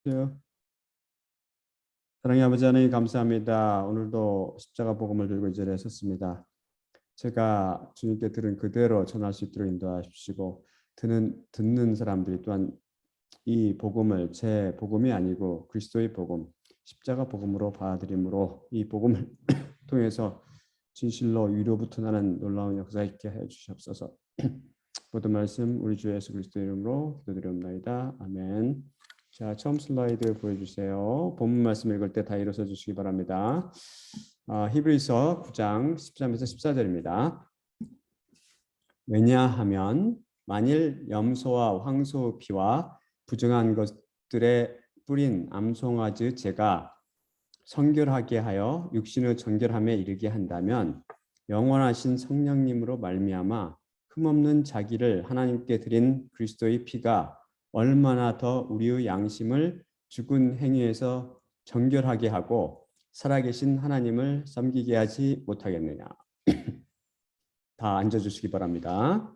네. 사랑의 아버지 하나님 감사합니다. 오늘도 십자가 복음을 들고 이 자리에 섰습니다. 제가 주님께 들은 그대로 전할 수 있도록 인도하십시고 듣는 사람들이 또한 이 복음을 제 복음이 아니고 그리스도의 복음, 십자가 복음으로 받아들임으로 이 복음을 통해서 진실로 위로부터 나는 놀라운 역사 있게 해 주시옵소서. 모든 말씀 우리 주 예수 그리스도 이름으로 기도드리옵나이다. 아멘. 자, 처음 슬라이드 보여주세요. 본문 말씀 읽을 때 다 일어서 주시기 바랍니다. 히브리서 9장 13에서 14절입니다. 왜냐하면 만일 염소와 황소 피와 부정한 것들에 뿌린 암송아지 제가 성결하게 하여 육신의 정결함에 이르게 한다면 영원하신 성령님으로 말미암아 흠없는 자기를 하나님께 드린 그리스도의 피가 얼마나 더 우리의 양심을 죽은 행위에서 정결하게 하고 살아계신 하나님을 섬기게 하지 못하겠느냐. 다 앉아주시기 바랍니다.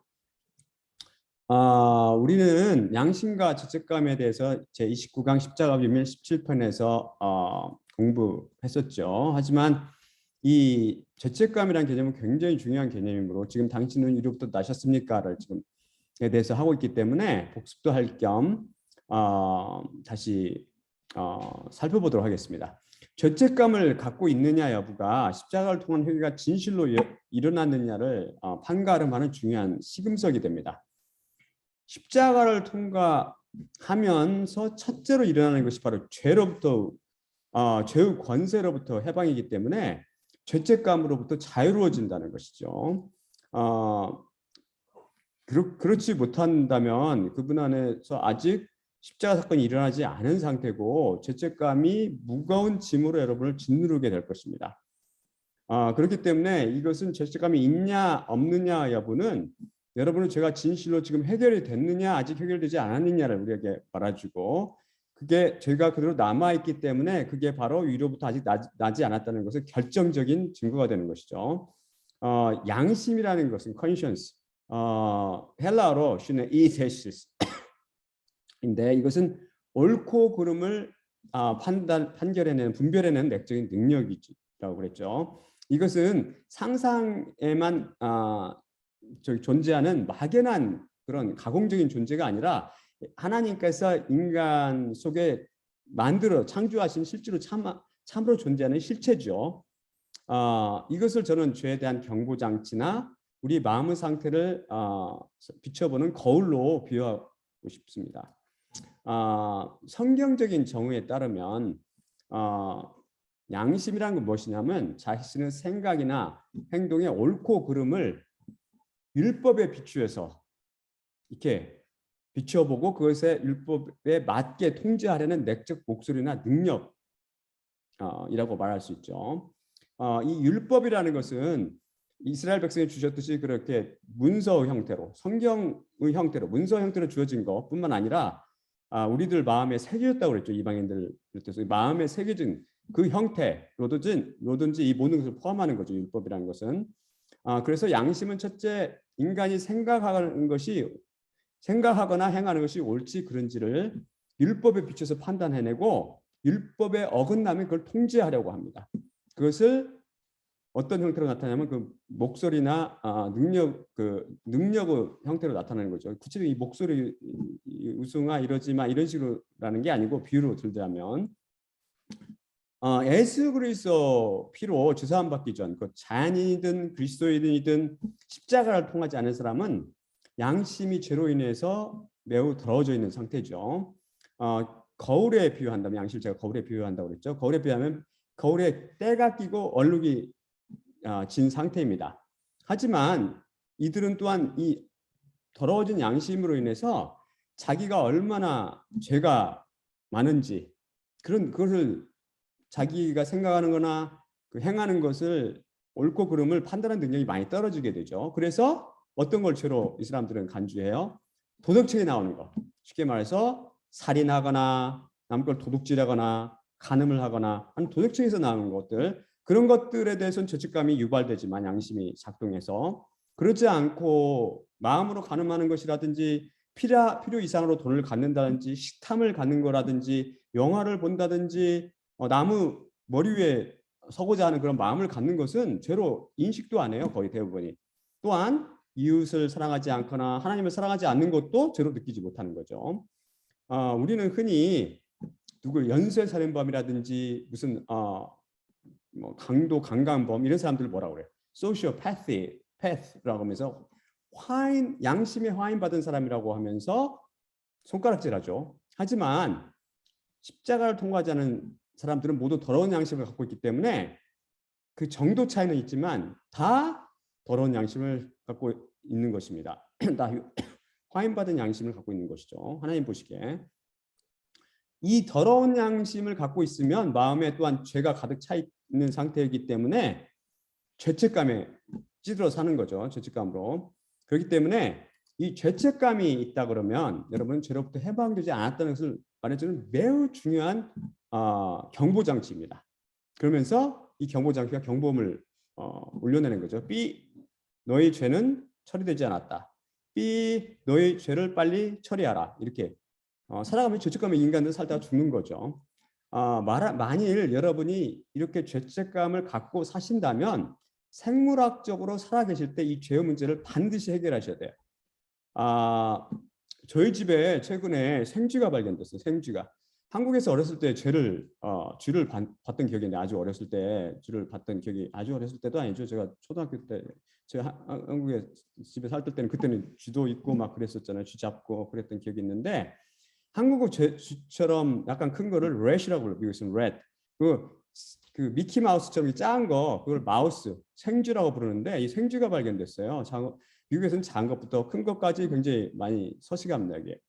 우리는 양심과 죄책감에 대해서 제29강 십자가 비밀 17편에서 공부했었죠. 하지만 이 죄책감이라는 개념은 굉장히 중요한 개념이므로 지금 당신은 이로부터 나셨습니까를 지금에 대해서 하고 있기 때문에 복습도 할 겸 다시 살펴보도록 하겠습니다. 죄책감을 갖고 있느냐 여부가 십자가를 통한 회개가 진실로 일어났느냐를 판가름하는 중요한 시금석이 됩니다. 십자가를 통과하면서 첫째로 일어나는 것이 바로 죄로부터 죄의 권세로부터 해방이기 때문에 죄책감으로부터 자유로워진다는 것이죠. 그렇지 못한다면 그분 안에서 아직 십자가 사건이 일어나지 않은 상태고 죄책감이 무거운 짐으로 여러분을 짓누르게 될 것입니다. 그렇기 때문에 이것은 죄책감이 있냐 없느냐 여부는 여러분은 죄가 진실로 지금 해결이 됐느냐 아직 해결되지 않았느냐를 우리에게 말해주고 그게 죄가 그대로 남아있기 때문에 그게 바로 위로부터 아직 나지 않았다는 것은 결정적인 증거가 되는 것이죠. 양심이라는 것은 conscience, 헬라어로 슈네 이세시스 인데 이것은 옳고 그름을 판결해내는 분별해내는 내적인 능력이라고 그랬죠. 이것은 상상에만 존재하는 막연한 그런 가공적인 존재가 아니라 하나님께서 인간 속에 만들어 창조하신 실제로 참으로 존재하는 실체죠. 이것을 저는 죄에 대한 경고장치나 우리 마음의 상태를 비춰보는 거울로 비유하고 싶습니다. 성경적인 정의에 따르면 양심이라는 건 무엇이냐면 자신의 생각이나 행동의 옳고 그름을 율법에 비추어서 이렇게 비춰보고 그것에 율법에 맞게 통제하려는 내적 목소리나 능력이라고 말할 수 있죠. 이 율법이라는 것은 이스라엘 백성이 주셨듯이 그렇게 문서 형태로 성경의 형태로 문서 형태로 주어진 것뿐만 아니라 우리들 마음에 새겨졌다고 그랬죠. 이방인들 뜻에서 마음에 새겨진 그 형태로든지 이 모든 것을 포함하는 거죠. 율법이라는 것은. 그래서 양심은 첫째 인간이 생각하거나 행하는 것이 옳지 그른지를 율법에 비춰서 판단해내고 율법에 어긋나면 그걸 통제하려고 합니다. 그것을 어떤 형태로 나타나면 그 목소리나 능력의 형태로 나타나는 거죠. 구체적으로 이 목소리 우승아 이러지 마 이런 식으로라는 게 아니고 비유로 들자면 예수 그리스도 피로 주사함 받기 전 그 자연인이든 그리스도인이든 십자가를 통하지 않은 사람은 양심이 죄로 인해서 매우 더러워져 있는 상태죠. 거울에 비유한다면 양심을 제가 거울에 비유한다고 그랬죠. 거울에 비유하면 거울에 때가 끼고 얼룩이 진 상태입니다. 하지만 이들은 또한 이 더러워진 양심으로 인해서 자기가 얼마나 죄가 많은지 그것을 자기가 생각하는 거나 행하는 것을 옳고 그름을 판단하는 능력이 많이 떨어지게 되죠. 그래서 어떤 걸 죄로 이 사람들은 간주해요? 도덕책에 나오는 거. 쉽게 말해서 살인하거나 남 걸 도둑질하거나 간음을 하거나 하는 도덕책에서 나오는 것들 그런 것들에 대해서는 죄책감이 유발되지만 양심이 작동해서 그렇지 않고 마음으로 간음하는 것이라든지 필요 이상으로 돈을 갖는다든지 식탐을 갖는 거라든지 영화를 본다든지 나무 머리 위에 서고자 하는 그런 마음을 갖는 것은 죄로 인식도 안 해요. 거의 대부분이. 또한 이웃을 사랑하지 않거나 하나님을 사랑하지 않는 것도 죄로 느끼지 못하는 거죠. 우리는 흔히 누굴 연쇄살인범이라든지 무슨 뭐 강간범 이런 사람들 뭐라고 그래요? 소시오패스라고 하면서 양심의 화인 받은 사람이라고 하면서 손가락질하죠. 하지만 십자가를 통과하지 않은 사람들은 모두 더러운 양심을 갖고 있기 때문에 그 정도 차이는 있지만 다 더러운 양심을 갖고 있는 것입니다. 다 화인 받은 양심을 갖고 있는 것이죠. 하나님 보시기에. 이 더러운 양심을 갖고 있으면 마음에 또한 죄가 가득 차 있는 상태이기 때문에 죄책감에 찌들어 사는 거죠. 죄책감으로. 그렇기 때문에 이 죄책감이 있다 그러면 여러분 죄로부터 해방되지 않았다는 것을 말해주는 매우 중요한 경보장치입니다. 그러면서 이 경보장치가 경보음을 울려내는 거죠. B, 너희 죄는 처리되지 않았다. B, 너희 죄를 빨리 처리하라. 이렇게 살아가면 죄책감에 인간들은 살다가 죽는 거죠. 만일 여러분이 이렇게 죄책감을 갖고 사신다면 생물학적으로 살아계실 때 이 죄의 문제를 반드시 해결하셔야 돼요. 저희 집에 최근에 생쥐가 발견됐어요. 생쥐가. 한국에서 어렸을 때 쥐를 봤던 기억이 있는데 아주 어렸을 때 쥐를 봤던 기억이 아주 어렸을 때도 아니죠. 제가 초등학교 때 제가 한국에 집에 살던 때는 그때는 쥐도 있고 막 그랬었잖아요. 쥐 잡고 그랬던 기억이 있는데 한국어 쥐처럼 약간 큰 거를 렛이라고 불러요. 미국에서는 렛. 그 미키 마우스처럼 작은 거 그걸 마우스 생쥐라고 부르는데 이 생쥐가 발견됐어요. 미국에서는 작은 것부터 큰 것까지 굉장히 많이 서식합니다. 이게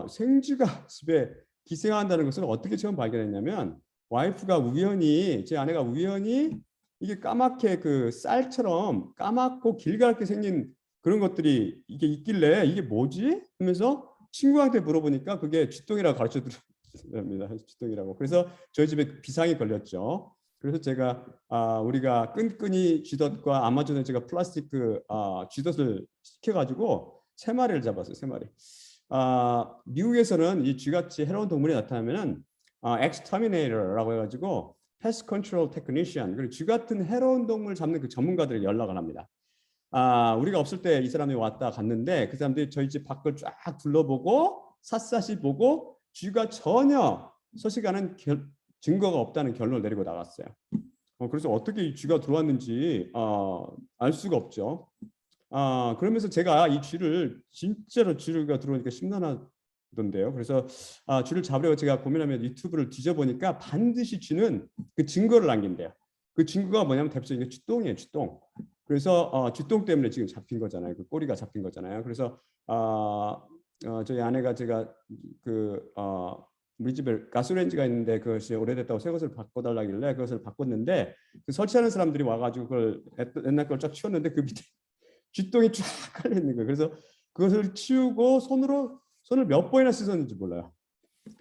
생쥐가 집에 기생한다는 것을 어떻게 처음 발견했냐면 와이프가 우연히 제 아내가 우연히 이게 까맣게 그 쌀처럼 까맣고 길게 생긴 그런 것들이 이게 있길래 이게 뭐지? 하면서 친구한테 물어보니까 그게 쥐똥이라고 가르쳐드립니다. 쥐똥이라고. 그래서 저희 집에 비상이 걸렸죠. 그래서 제가 우리가 끈끈이 쥐덫과 아마존에 제가 플라스틱 쥐덫을 시켜가지고 3마리를 잡았어요. 3마리. 미국에서는 이 쥐같이 해로운 동물이 나타나면은 exterminator라고 해가지고 pest control technician 그리고 쥐 같은 해로운 동물 잡는 그 전문가들이 연락을 합니다. 우리가 없을 때 이 사람이 왔다 갔는데 그 사람들이 저희 집 밖을 쫙 둘러보고 샅샅이 보고 쥐가 전혀 서식하는 증거가 없다는 결론을 내리고 나갔어요. 그래서 어떻게 이 쥐가 들어왔는지 알 수가 없죠. 그러면서 제가 이 쥐를 진짜로 쥐가 들어오니까 심란하던데요. 그래서 쥐를 잡으려고 제가 고민하면 유튜브를 뒤져보니까 반드시 쥐는 그 증거를 남긴대요. 그 증거가 뭐냐면 대표적인 게 쥐똥이에요. 쥐똥. 그래서 쥐똥 때문에 지금 잡힌 거잖아요. 그 꼬리가 잡힌 거잖아요. 그래서 저희 아내가 제가 우리 집에 가스레인지가 있는데 그것이 오래됐다고 새 것을 바꿔달라길래 그것을 바꿨는데 그 설치하는 사람들이 와가지고 그걸 옛날 걸 쫙 치웠는데 그 밑에 쥐똥이 쫙 깔려 있는 거예요. 그래서 그것을 치우고 손을 몇 번이나 씻었는지 몰라요.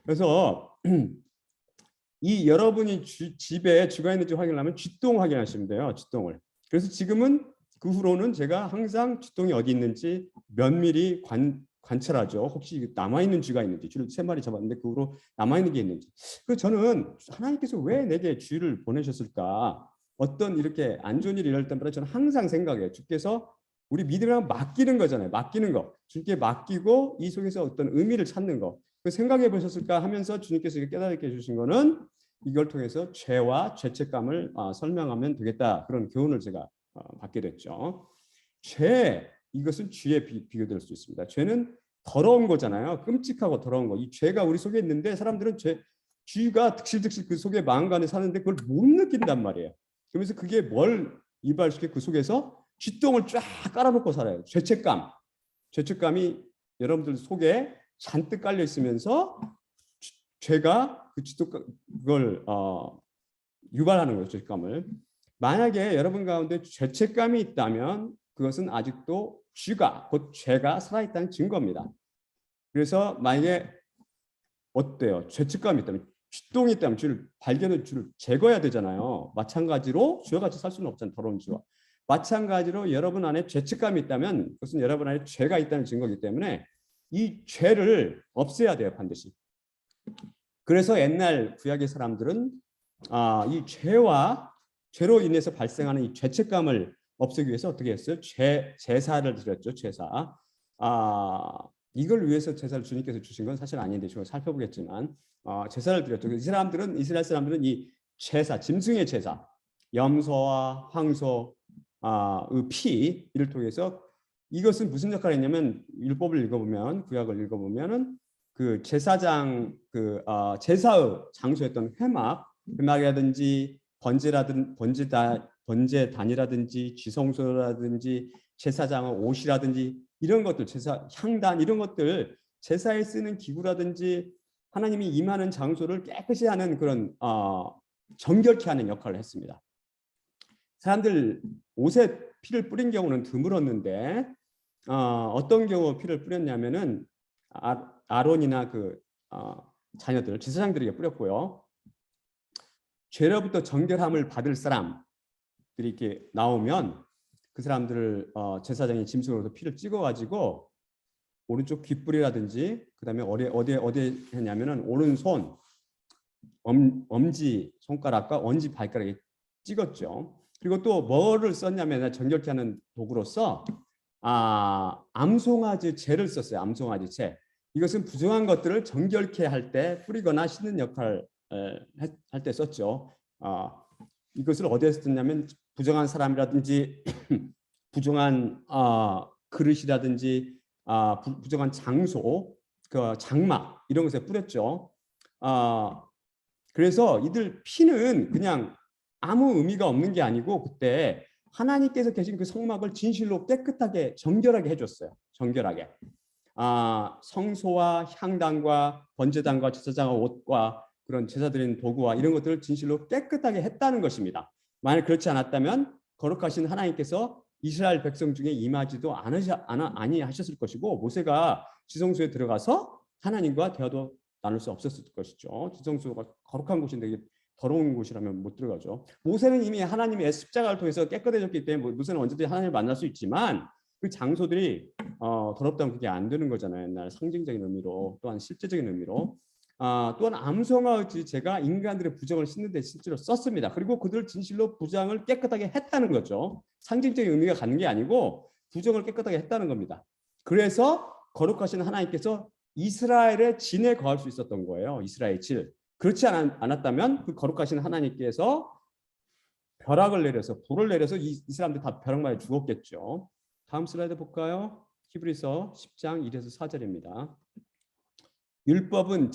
그래서 이 여러분이 집에 쥐가 있는지 확인하면 쥐똥 확인하시면 돼요. 쥐똥을. 그래서 지금은 그 후로는 제가 항상 쥐똥이 어디 있는지 면밀히 관찰하죠. 혹시 남아있는 쥐가 있는지 쥐를 3마리 잡았는데 그 후로 남아있는 게 있는지. 그래서 저는 하나님께서 왜 내게 쥐를 보내셨을까? 어떤 이렇게 안 좋은 일이 일어날 때마다 저는 항상 생각해요. 주께서 우리 믿음이랑 맡기는 거잖아요. 맡기는 거. 주님께 맡기고 이 속에서 어떤 의미를 찾는 거. 그 생각해 보셨을까 하면서 주님께서 깨닫게 해주신 거는 이걸 통해서 죄와 죄책감을 설명하면 되겠다. 그런 교훈을 제가 받게 됐죠. 이것은 쥐에 비교될 수 있습니다. 죄는 더러운 거잖아요. 끔찍하고 더러운 거. 이 죄가 우리 속에 있는데 사람들은 쥐가 득실득실 그 속에 마음간에 사는데 그걸 못 느낀단 말이에요. 그러면서 그게 뭘 이발시켜 그 속에서 쥐똥을 쫙 깔아놓고 살아요. 죄책감이 여러분들 속에 잔뜩 깔려 있으면서 죄가 그 쥐똥 그걸 유발하는 거죠. 죄책감을. 만약에 여러분 가운데 죄책감이 있다면 그것은 아직도 쥐가 곧 죄가 살아있다는 증거입니다. 그래서 만약에 어때요? 죄책감이 있다면 쥐똥이 있다면 쥐를 제거해야 되잖아요. 마찬가지로 쥐와 같이 살 수는 없잖아요. 더러운 쥐와. 마찬가지로 여러분 안에 죄책감이 있다면 그것은 여러분 안에 죄가 있다는 증거이기 때문에 이 죄를 없애야 돼요, 반드시. 그래서 옛날 구약의 사람들은 이 죄로 인해서 발생하는 이 죄책감을 없애기 위해서 어떻게 했어요? 제사를 드렸죠. 제사. 이걸 위해서 제사를 주님께서 주신 건 사실 아닌데 저희가 살펴보겠지만 제사를 드렸죠. 이스라엘 사람들은 이 제사, 짐승의 제사, 염소와 황소, 피를 통해서 이것은 무슨 역할을 했냐면 율법을 읽어보면 구약을 읽어보면은 그 제사장 제사의 장소였던 회막이라든지 번제단이라든지 지성소라든지 제사장의 옷이라든지 이런 것들, 제사 향단 이런 것들 제사에 쓰는 기구라든지 하나님이 임하는 장소를 깨끗이 하는 그런 정결케 하는 역할을 했습니다. 사람들 옷에 피를 뿌린 경우는 드물었는데 어떤 경우 피를 뿌렸냐면은 아론이나 자녀들 제사장들에게 뿌렸고요. 죄로부터 정결함을 받을 사람들이 이렇게 나오면 그 사람들을 제사장이 짐승으로서 피를 찍어가지고 오른쪽 귓불이라든지 그다음에 어디에 했냐면은 오른손 엄지 손가락과 엄지 발가락에 찍었죠. 그리고 또 뭐를 썼냐면 정결케 하는 도구로서 암송아지 채를 썼어요. 암송아지 채. 이것은 부정한 것들을 정결케 할 때 뿌리거나 씻는 역할을 할 때 썼죠. 이것을 어디에서 썼냐면 부정한 사람이라든지 부정한 그릇이라든지 부정한 장소, 그 장막 이런 것에 뿌렸죠. 그래서 이들 피는 그냥 아무 의미가 없는 게 아니고 그때 하나님께서 계신 그 성막을 진실로 깨끗하게 정결하게 해줬어요. 정결하게. 성소와 향단과 번제단과 제사장의 옷과 그런 제사 드리는 도구와 이런 것들을 진실로 깨끗하게 했다는 것입니다. 만약 그렇지 않았다면 거룩하신 하나님께서 이스라엘 백성 중에 임하지도 아니하셨을 것이고 모세가 지성소에 들어가서 하나님과 대화도 나눌 수 없었을 것이죠. 지성소가 거룩한 곳인데 더러운 곳이라면 못 들어가죠. 모세는 이미 하나님의 십자가를 통해서 깨끗해졌기 때문에 모세는 언제든지 하나님을 만날 수 있지만 그 장소들이 더럽다면 그게 안 되는 거잖아요. 옛날 상징적인 의미로 또한 실제적인 의미로 또한 암송아의 제가 인간들의 부정을 씻는 데 실제로 썼습니다. 그리고 그들 진실로 부정을 깨끗하게 했다는 거죠. 상징적인 의미가 가는 게 아니고 부정을 깨끗하게 했다는 겁니다. 그래서 거룩하신 하나님께서 이스라엘의 진에 거할 수 있었던 거예요. 이스라엘의 질. 그렇지 않았다면 그 거룩하신 하나님께서 벼락을 내려서 불을 내려서 이 사람들 다 벼락 맞아 죽었겠죠. 다음 슬라이드 볼까요? 히브리서 10장 1에서 4절입니다. 율법은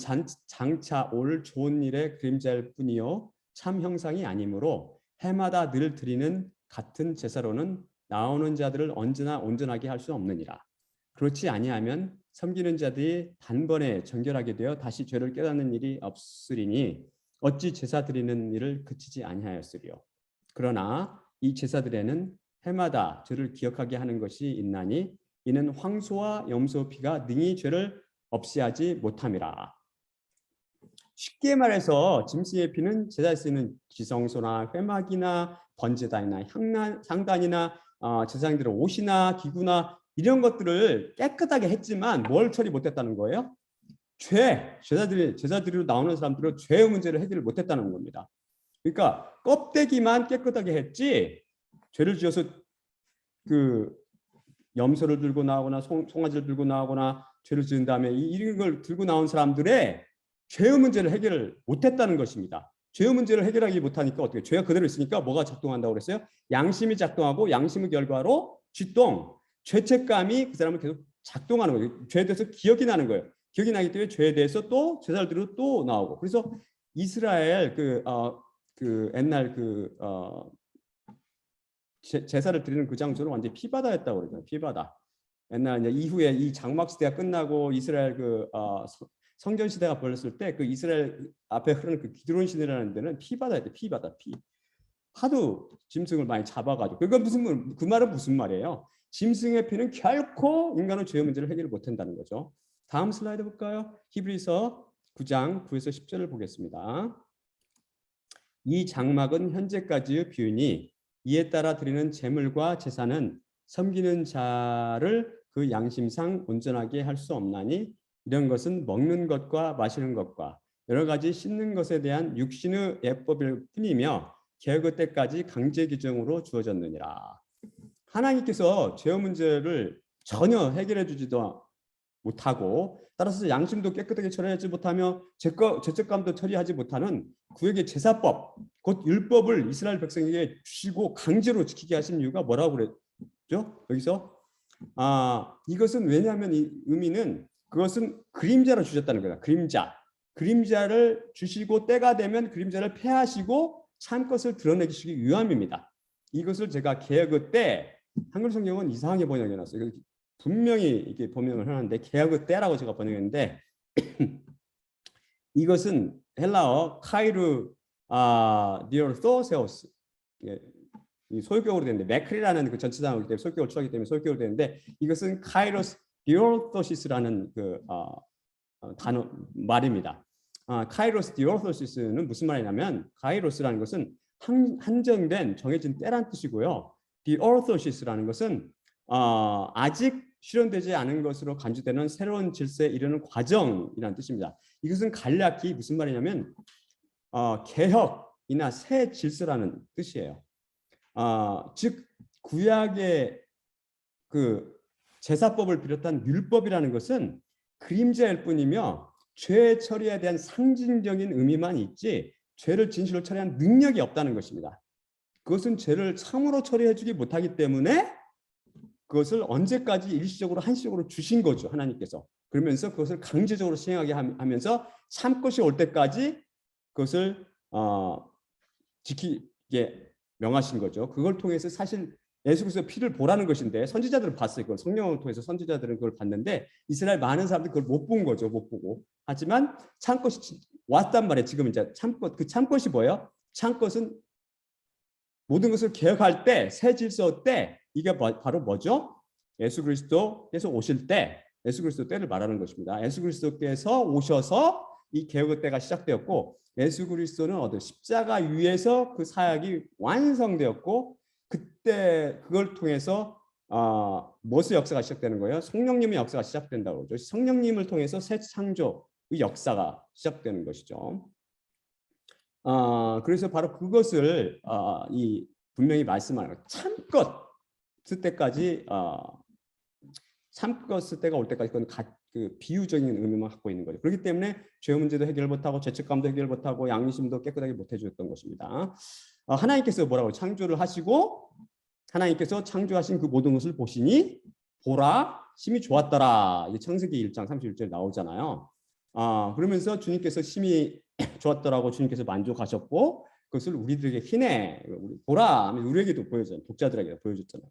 장차 올 좋은 일의 그림자일 뿐이요 참 형상이 아니므로 해마다 늘 드리는 같은 제사로는 나오는 자들을 언제나 온전하게 할 수 없느니라. 그렇지 아니하면 섬기는 자들이 단번에 정결하게 되어 다시 죄를 깨닫는 일이 없으리니 어찌 제사 드리는 일을 그치지 아니하였으리요. 그러나 이 제사들에는 해마다 죄를 기억하게 하는 것이 있나니 이는 황소와 염소 피가 능히 죄를 없이 하지 못함이라. 쉽게 말해서 짐승의 피는 제사에 쓰이는 지성소나 회막이나 번제단이나 향단이나 제사장들의 옷이나 기구나 이런 것들을 깨끗하게 했지만 뭘 처리 못했다는 거예요? 제사드리로 나오는 사람들은 죄의 문제를 해결을 못했다는 겁니다. 그러니까 껍데기만 깨끗하게 했지 죄를 지어서 그 염소를 들고 나오거나 송아지를 들고 나오거나 죄를 지은 다음에 이런 걸 들고 나온 사람들의 죄의 문제를 해결을 못했다는 것입니다. 죄의 문제를 해결하지 못하니까 어떻게 죄가 그대로 있으니까 뭐가 작동한다고 그랬어요? 양심이 작동하고 양심의 결과로 죄책감이 그 사람을 계속 작동하는 거예요. 죄에 대해서 기억이 나는 거예요. 기억이 나기 때문에 죄에 대해서 또 제사를 드리고 또 나오고. 그래서 이스라엘 옛날 제사를 드리는 그 장소는 완전 피바다였다고 그러죠. 피바다. 옛날 이제 이후에 이 장막 시대가 끝나고 이스라엘 성전 시대가 벌어졌을 때 그 이스라엘 앞에 흐르는 그 기드론 시내라는 데는 피바다였대. 피바다. 하도 짐승을 많이 잡아가지고 그 말은 무슨 말이에요? 짐승의 피는 결코 인간의 죄의 문제를 해결 못한다는 거죠. 다음 슬라이드 볼까요? 히브리서 9장 9에서 10절을 보겠습니다. 이 장막은 현재까지의 비유니 이에 따라 드리는 제물과 제사는 섬기는 자를 그 양심상 온전하게 할 수 없나니 이런 것은 먹는 것과 마시는 것과 여러 가지 씻는 것에 대한 육신의 예법일 뿐이며 개혁의 때까지 강제 규정으로 주어졌느니라. 하나님께서 죄의 문제를 전혀 해결해 주지도 못하고 따라서 양심도 깨끗하게 처리하지 못하며 죄책감도 처리하지 못하는 구약의 제사법, 곧 율법을 이스라엘 백성에게 주시고 강제로 지키게 하신 이유가 뭐라고 그랬죠? 여기서 이것은 왜냐하면 이 의미는 그것은 그림자로 주셨다는 거다. 그림자를 주시고 때가 되면 그림자를 폐하시고 참 것을 드러내시기 위함입니다. 이것을 제가 개혁의 때 한글 성경은 이상하게 번역해 놨어요. 분명히 이게 번역을 하는데 개혁의 때라고 제가 번역했는데 이것은 헬라어 카이루 디오르토세오스 소유격으로 되는데 메크리라는 그 전치사이기 때문에 소유격을 취하기 때문에 소유격으로 되는데 이것은 카이로스 디오르토시스라는 그 단어 말입니다. 카이로스 디오르토시스는 무슨 말이냐면 카이로스라는 것은 한정된 정해진 때란 뜻이고요. 디오르토시스라는 것은 아직 실현되지 않은 것으로 간주되는 새로운 질서에 이르는 과정이라는 뜻입니다. 이것은 간략히 무슨 말이냐면 개혁이나 새 질서라는 뜻이에요. 즉 구약의 그 제사법을 비롯한 율법이라는 것은 그림자일 뿐이며 죄 처리에 대한 상징적인 의미만 있지 죄를 진실로 처리한 능력이 없다는 것입니다. 그것은 죄를 참으로 처리해주지 못하기 때문에 그것을 언제까지 일시적으로 한시적으로 주신 거죠. 하나님께서. 그러면서 그것을 강제적으로 시행하게 하면서 참 것이 올 때까지 그것을 지키게 명하신 거죠. 그걸 통해서 사실 예수 그리스도의 피를 보라는 것인데 선지자들은 봤어요. 그걸 성령을 통해서 선지자들은 그걸 봤는데 이스라엘 많은 사람들이 그걸 못 본 거죠. 못 보고. 하지만 참 것이 왔단 말이에요. 지금 이제 참것, 그 참것이 뭐예요? 참것은 모든 것을 개혁할 때, 새 질서 때 이게 바로 뭐죠? 예수 그리스도께서 오실 때, 예수 그리스도 때를 말하는 것입니다. 예수 그리스도께서 오셔서 이 개혁의 때가 시작되었고 예수 그리스도는 십자가 위에서 그 사역이 완성되었고 그때 그걸 통해서 무엇의 역사가 시작되는 거예요? 성령님의 역사가 시작된다고 그러죠. 성령님을 통해서 새 창조의 역사가 시작되는 것이죠. 그래서 바로 그것을 분명히 말씀하는 거예요. 참껏 쓸 때까지 참껏 쓸 때가 올 때까지 그건 그 비유적인 의미만 갖고 있는 거죠. 그렇기 때문에 죄 문제도 해결 못하고 죄책감도 해결 못하고 양심도 깨끗하게 못해주었던 것입니다. 하나님께서 뭐라고 창조를 하시고 하나님께서 창조하신 그 모든 것을 보시니 보라 심히 좋았더라. 이게 창세기 1장 31절에 나오잖아요. 그러면서 주님께서 심히 좋았더라고 주님께서 만족하셨고 그것을 우리들에게 희내 보라 우리에게도 보여줘요. 독자들에게 보여줬잖아요.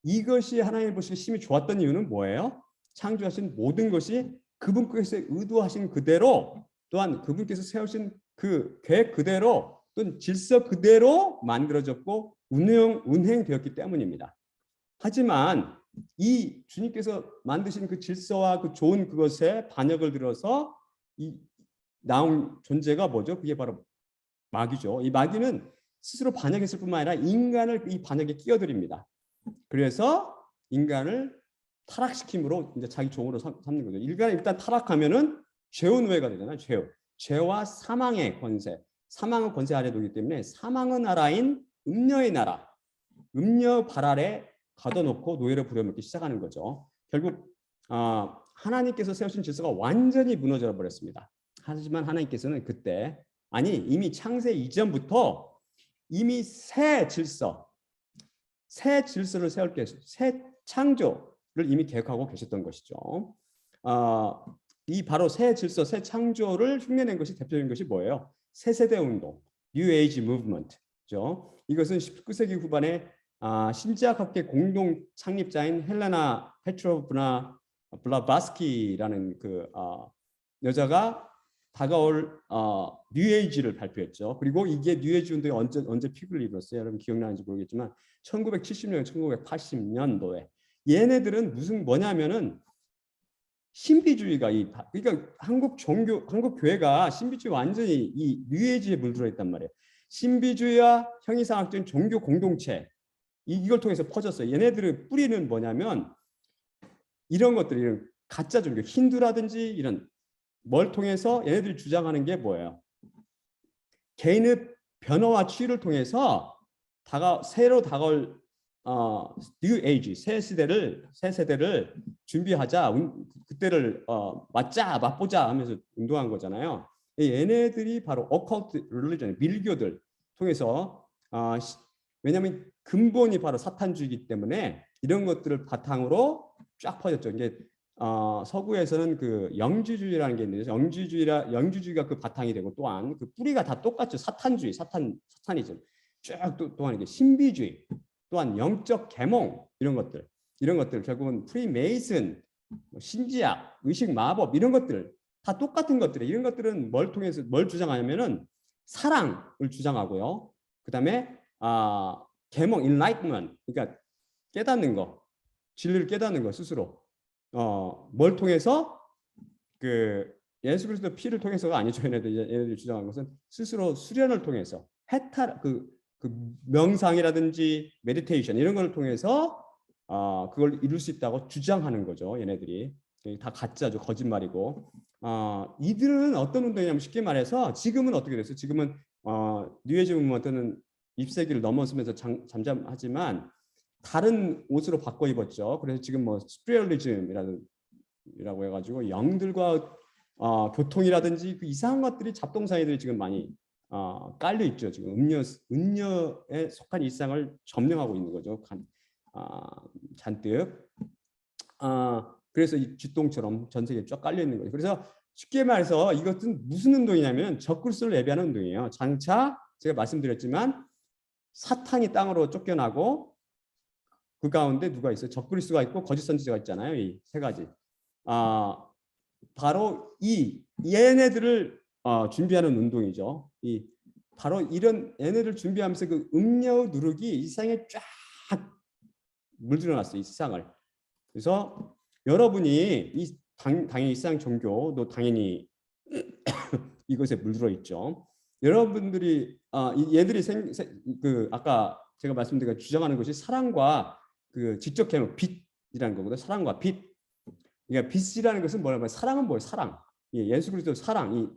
이것이 하나님 보시기에 심히 좋았던 이유는 뭐예요? 창조하신 모든 것이 그분께서 의도하신 그대로 또한 그분께서 세우신 그 계획 그대로 또는 질서 그대로 만들어졌고 운행되었기 때문입니다. 하지만 이 주님께서 만드신 그 질서와 그 좋은 그것에 반역을 들어서 나온 존재가 뭐죠? 그게 바로 마귀죠. 이 마귀는 스스로 반역했을 뿐만 아니라 인간을 이 반역에 끼어들입니다. 그래서 인간을 타락시킴으로 이제 자기 종으로 삼는 거죠. 인간이 일단 타락하면은 죄의 노예가 되잖아요. 죄와 사망의 권세, 사망의 권세 아래 두기 때문에 사망의 나라인 음녀의 나라, 음녀 발 아래 가둬놓고 노예를 부려먹기 시작하는 거죠. 결국 하나님께서 세우신 질서가 완전히 무너져 버렸습니다. 하지만 하나님께서는 그때 이미 창세 이전부터 이미 새 질서를 세울 계시, 새 창조를 이미 계획하고 계셨던 것이죠. 이 바로 새 질서, 새 창조를 흉내낸 것이 대표적인 것이 뭐예요? 새 세대 운동, New Age Movement죠. 이것은 19세기 후반에 신지학학계 공동 창립자인 헬레나 페트로브나 블라바스키라는 그 여자가 다가올 뉴에이지를 발표했죠. 그리고 이게 뉴에이지 운동이 언제 픽을 이뤘어요? 여러분 기억나는지 모르겠지만 1970년, 1980년도에 얘네들은 뭐냐면은 신비주의가 그러니까 한국 교회가 신비주의 완전히 이 뉴에이지에 물들어 있단 말이에요. 신비주의와 형이상학적인 종교 공동체 이걸 통해서 퍼졌어요. 얘네들의 뿌리는 뭐냐면 이런 것들, 이런 가짜 종교, 힌두라든지 이런 뭘 통해서 얘네들이 주장하는 게 뭐예요? 개인의 변화와 치유를 통해서 새로 다가올 뉴 에이지 새 세대를 준비하자, 그때를 맛보자 하면서 운동한 거잖아요. 얘네들이 바로 어컬트 릴리전, 밀교들 통해서 왜냐하면 근본이 바로 사탄주의이기 때문에 이런 것들을 바탕으로 쫙 퍼졌죠. 이게 서구에서는 그 영주주의라는 게 있는데 영주주의가 그 바탕이 되고 또한 그 뿌리가 다 똑같죠. 사탄주의, 사탄이즘. 쭉 또한 이게 신비주의, 또한 영적 계몽 이런 것들 결국은 프리메이슨, 신지학, 의식 마법 이런 것들 다 똑같은 것들이 이런 것들은 뭘 통해서 뭘 주장하냐면은 사랑을 주장하고요. 그다음에 계몽, enlightenment, 그러니까 깨닫는 거, 진리를 깨닫는 거 스스로 뭘 통해서 그 예수 그리스도 피를 통해서가 아니죠. 얘네들이 주장하는 것은 스스로 수련을 통해서 그 명상이라든지 메디테이션 이런 걸 통해서 그걸 이룰 수 있다고 주장하는 거죠. 얘네들이 다 가짜죠. 거짓말이고 이들은 어떤 운동이냐면 쉽게 말해서 지금은 어떻게 됐어요? 지금은 뉴에이지 무브먼트는 20세기를 넘어서면서 잠잠하지만 다른 옷으로 바꿔 입었죠. 그래서 지금 뭐 스피리얼리즘이라고 해가지고 영들과 교통이라든지 그 이상한 것들이 잡동사니들이 지금 많이 깔려 있죠. 지금 음녀에 속한 일상을 점령하고 있는 거죠. 잔뜩. 그래서 이 쥐똥처럼 전 세계에 쫙 깔려 있는 거죠. 그래서 쉽게 말해서 이것은 무슨 운동이냐면 적그리스도를 예배하는 운동이에요. 장차 제가 말씀드렸지만 사탄이 땅으로 쫓겨나고 그 가운데 누가 있어요? 적그리스도가 있고 거짓 선지자가 있잖아요. 이 세 가지. 바로 얘네들을 준비하는 운동이죠. 바로 이런 얘네를 준비하면서 그 음료 누룩이 이 세상에 쫙 물들어놨어요. 이 세상을. 그래서 여러분이 당연히 이 세상 종교도 당연히 이것에 물들어 있죠. 여러분들이 얘들이 아까 제가 말씀드린 주장하는 것이 사랑과 그 지적 계명, 빛이라는 거거든요. 사랑과 빛. 그러니까 빛이라는 것은 뭐냐면 사랑은 뭐예요? 사랑. 예수 그리스도 사랑.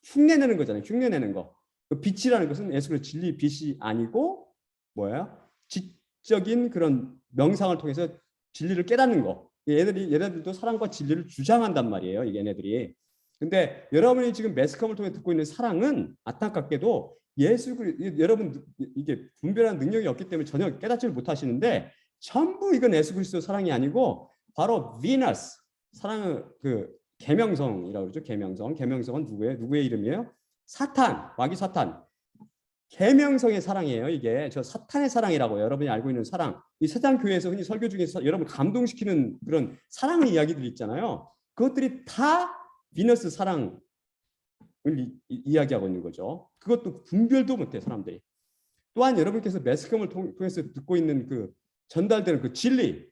흉내내는 거잖아요. 흉내내는 거. 그 빛이라는 것은 예수 그리스도 진리 빛이 아니고 뭐예요? 지적인 그런 명상을 통해서 진리를 깨닫는 거. 얘네들도 사랑과 진리를 주장한단 말이에요. 이게 얘네들이. 근데 여러분이 지금 매스컴을 통해 듣고 있는 사랑은 안타깝게도 여러분 이게 분별하는 능력이 없기 때문에 전혀 깨닫지를 못하시는데 전부 이건 예수 그리스도 사랑이 아니고 바로 비너스, 사랑은 그 계명성이라고 그러죠. 계명성은 누구의 이름이에요? 사탄, 마귀 사탄. 계명성의 사랑이에요. 이게 저 사탄의 사랑이라고 여러분이 알고 있는 사랑. 이 세상 교회에서 흔히 설교 중에서 여러분 감동시키는 그런 사랑의 이야기들이 있잖아요. 그것들이 다 비너스 사랑을 이야기하고 있는 거죠. 그것도 분별도 못해 사람들이. 또한 여러분께서 매스컴을 통해서 듣고 있는 그 전달되는 그 진리,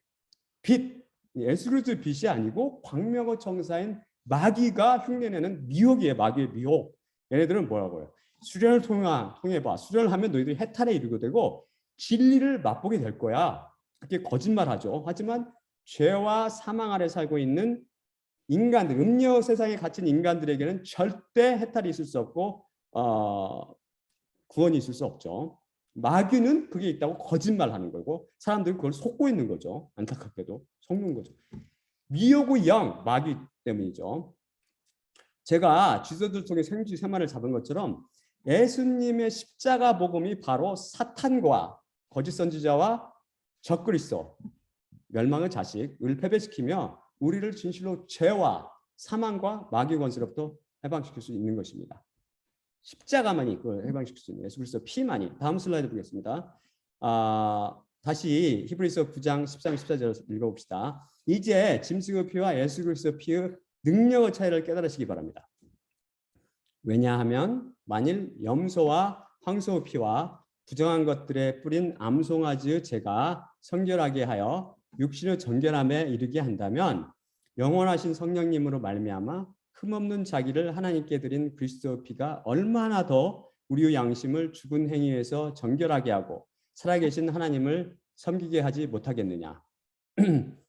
빛, 예수 그리스도의 빛이 아니고 광명어 청사인 마귀가 흉내내는 미혹이에요. 마귀의 미혹. 얘네들은 뭐라고요? 수련을 통해봐. 수련을 하면 너희들이 해탈에 이르게 되고 진리를 맛보게 될 거야. 그게 거짓말하죠. 하지만 죄와 사망 아래 살고 있는 인간들, 음녀 세상에 갇힌 인간들에게는 절대 해탈이 있을 수 없고 구원이 있을 수 없죠. 마귀는 그게 있다고 거짓말하는 거고 사람들은 그걸 속고 있는 거죠. 안타깝게도 속는 거죠. 미혹의 영, 마귀 때문이죠. 제가 지도들 속에 생쥐 세 마리를 잡은 것처럼 예수님의 십자가 복음이 바로 사탄과 거짓 선지자와 적그리스도, 멸망의 자식을 패배시키며 우리를 진실로 죄와 사망과 마귀 권세로부터 해방시킬 수 있는 것입니다. 십자가만이 그걸 해방시킬 수 있는 예수 그리스도 피만이. 다음 슬라이드 보겠습니다. 다시 히브리서 9장 13, 14절을 읽어봅시다. 이제 짐승의 피와 예수 그리스도 피의 능력의 차이를 깨달으시기 바랍니다. 왜냐하면 만일 염소와 황소의 피와 부정한 것들에 뿌린 암송아지의 죄가 성결하게 하여 육신의 정결함에 이르게 한다면 영원하신 성령님으로 말미암아 흠없는 자기를 하나님께 드린 그리스도의 피가 얼마나 더 우리의 양심을 죽은 행위에서 정결하게 하고 살아계신 하나님을 섬기게 하지 못하겠느냐.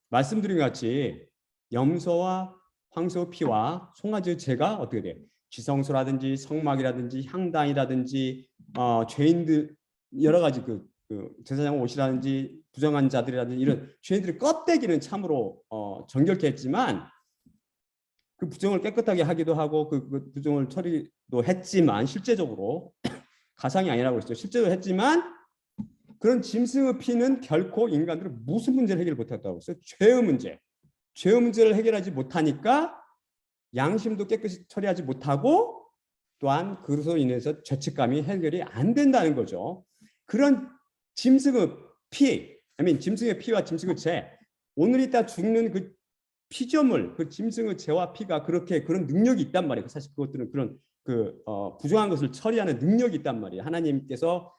말씀드린 것 같이 염소와 황소 피와 송아지의 죄가 어떻게 돼? 지성소라든지 성막이라든지 향단이라든지 죄인들 여러 가지 그 제사장 옷이라든지 부정한 자들이라든지 이런 죄인들의 껍데기는 참으로 정결케 했지만 그 부정을 깨끗하게 하기도 하고 그 부정을 처리도 했지만 실제적으로 가상이 아니라고 그랬죠. 실제로 했지만 그런 짐승의 피는 결코 인간들은 무슨 문제를 해결 못했다고 했어요. 죄의 문제. 죄의 문제를 해결하지 못하니까 양심도 깨끗이 처리하지 못하고 또한 그것으로 인해서 죄책감이 해결이 안 된다는 거죠. 그런 짐승의 피, 짐승의 피와 짐승의 죄, 오늘 이따 죽는 그 피조물, 그 짐승의 죄와 피가 그렇게 그런 능력이 있단 말이에요. 사실 그것들은 그런 부정한 것을 처리하는 능력이 있단 말이에요. 하나님께서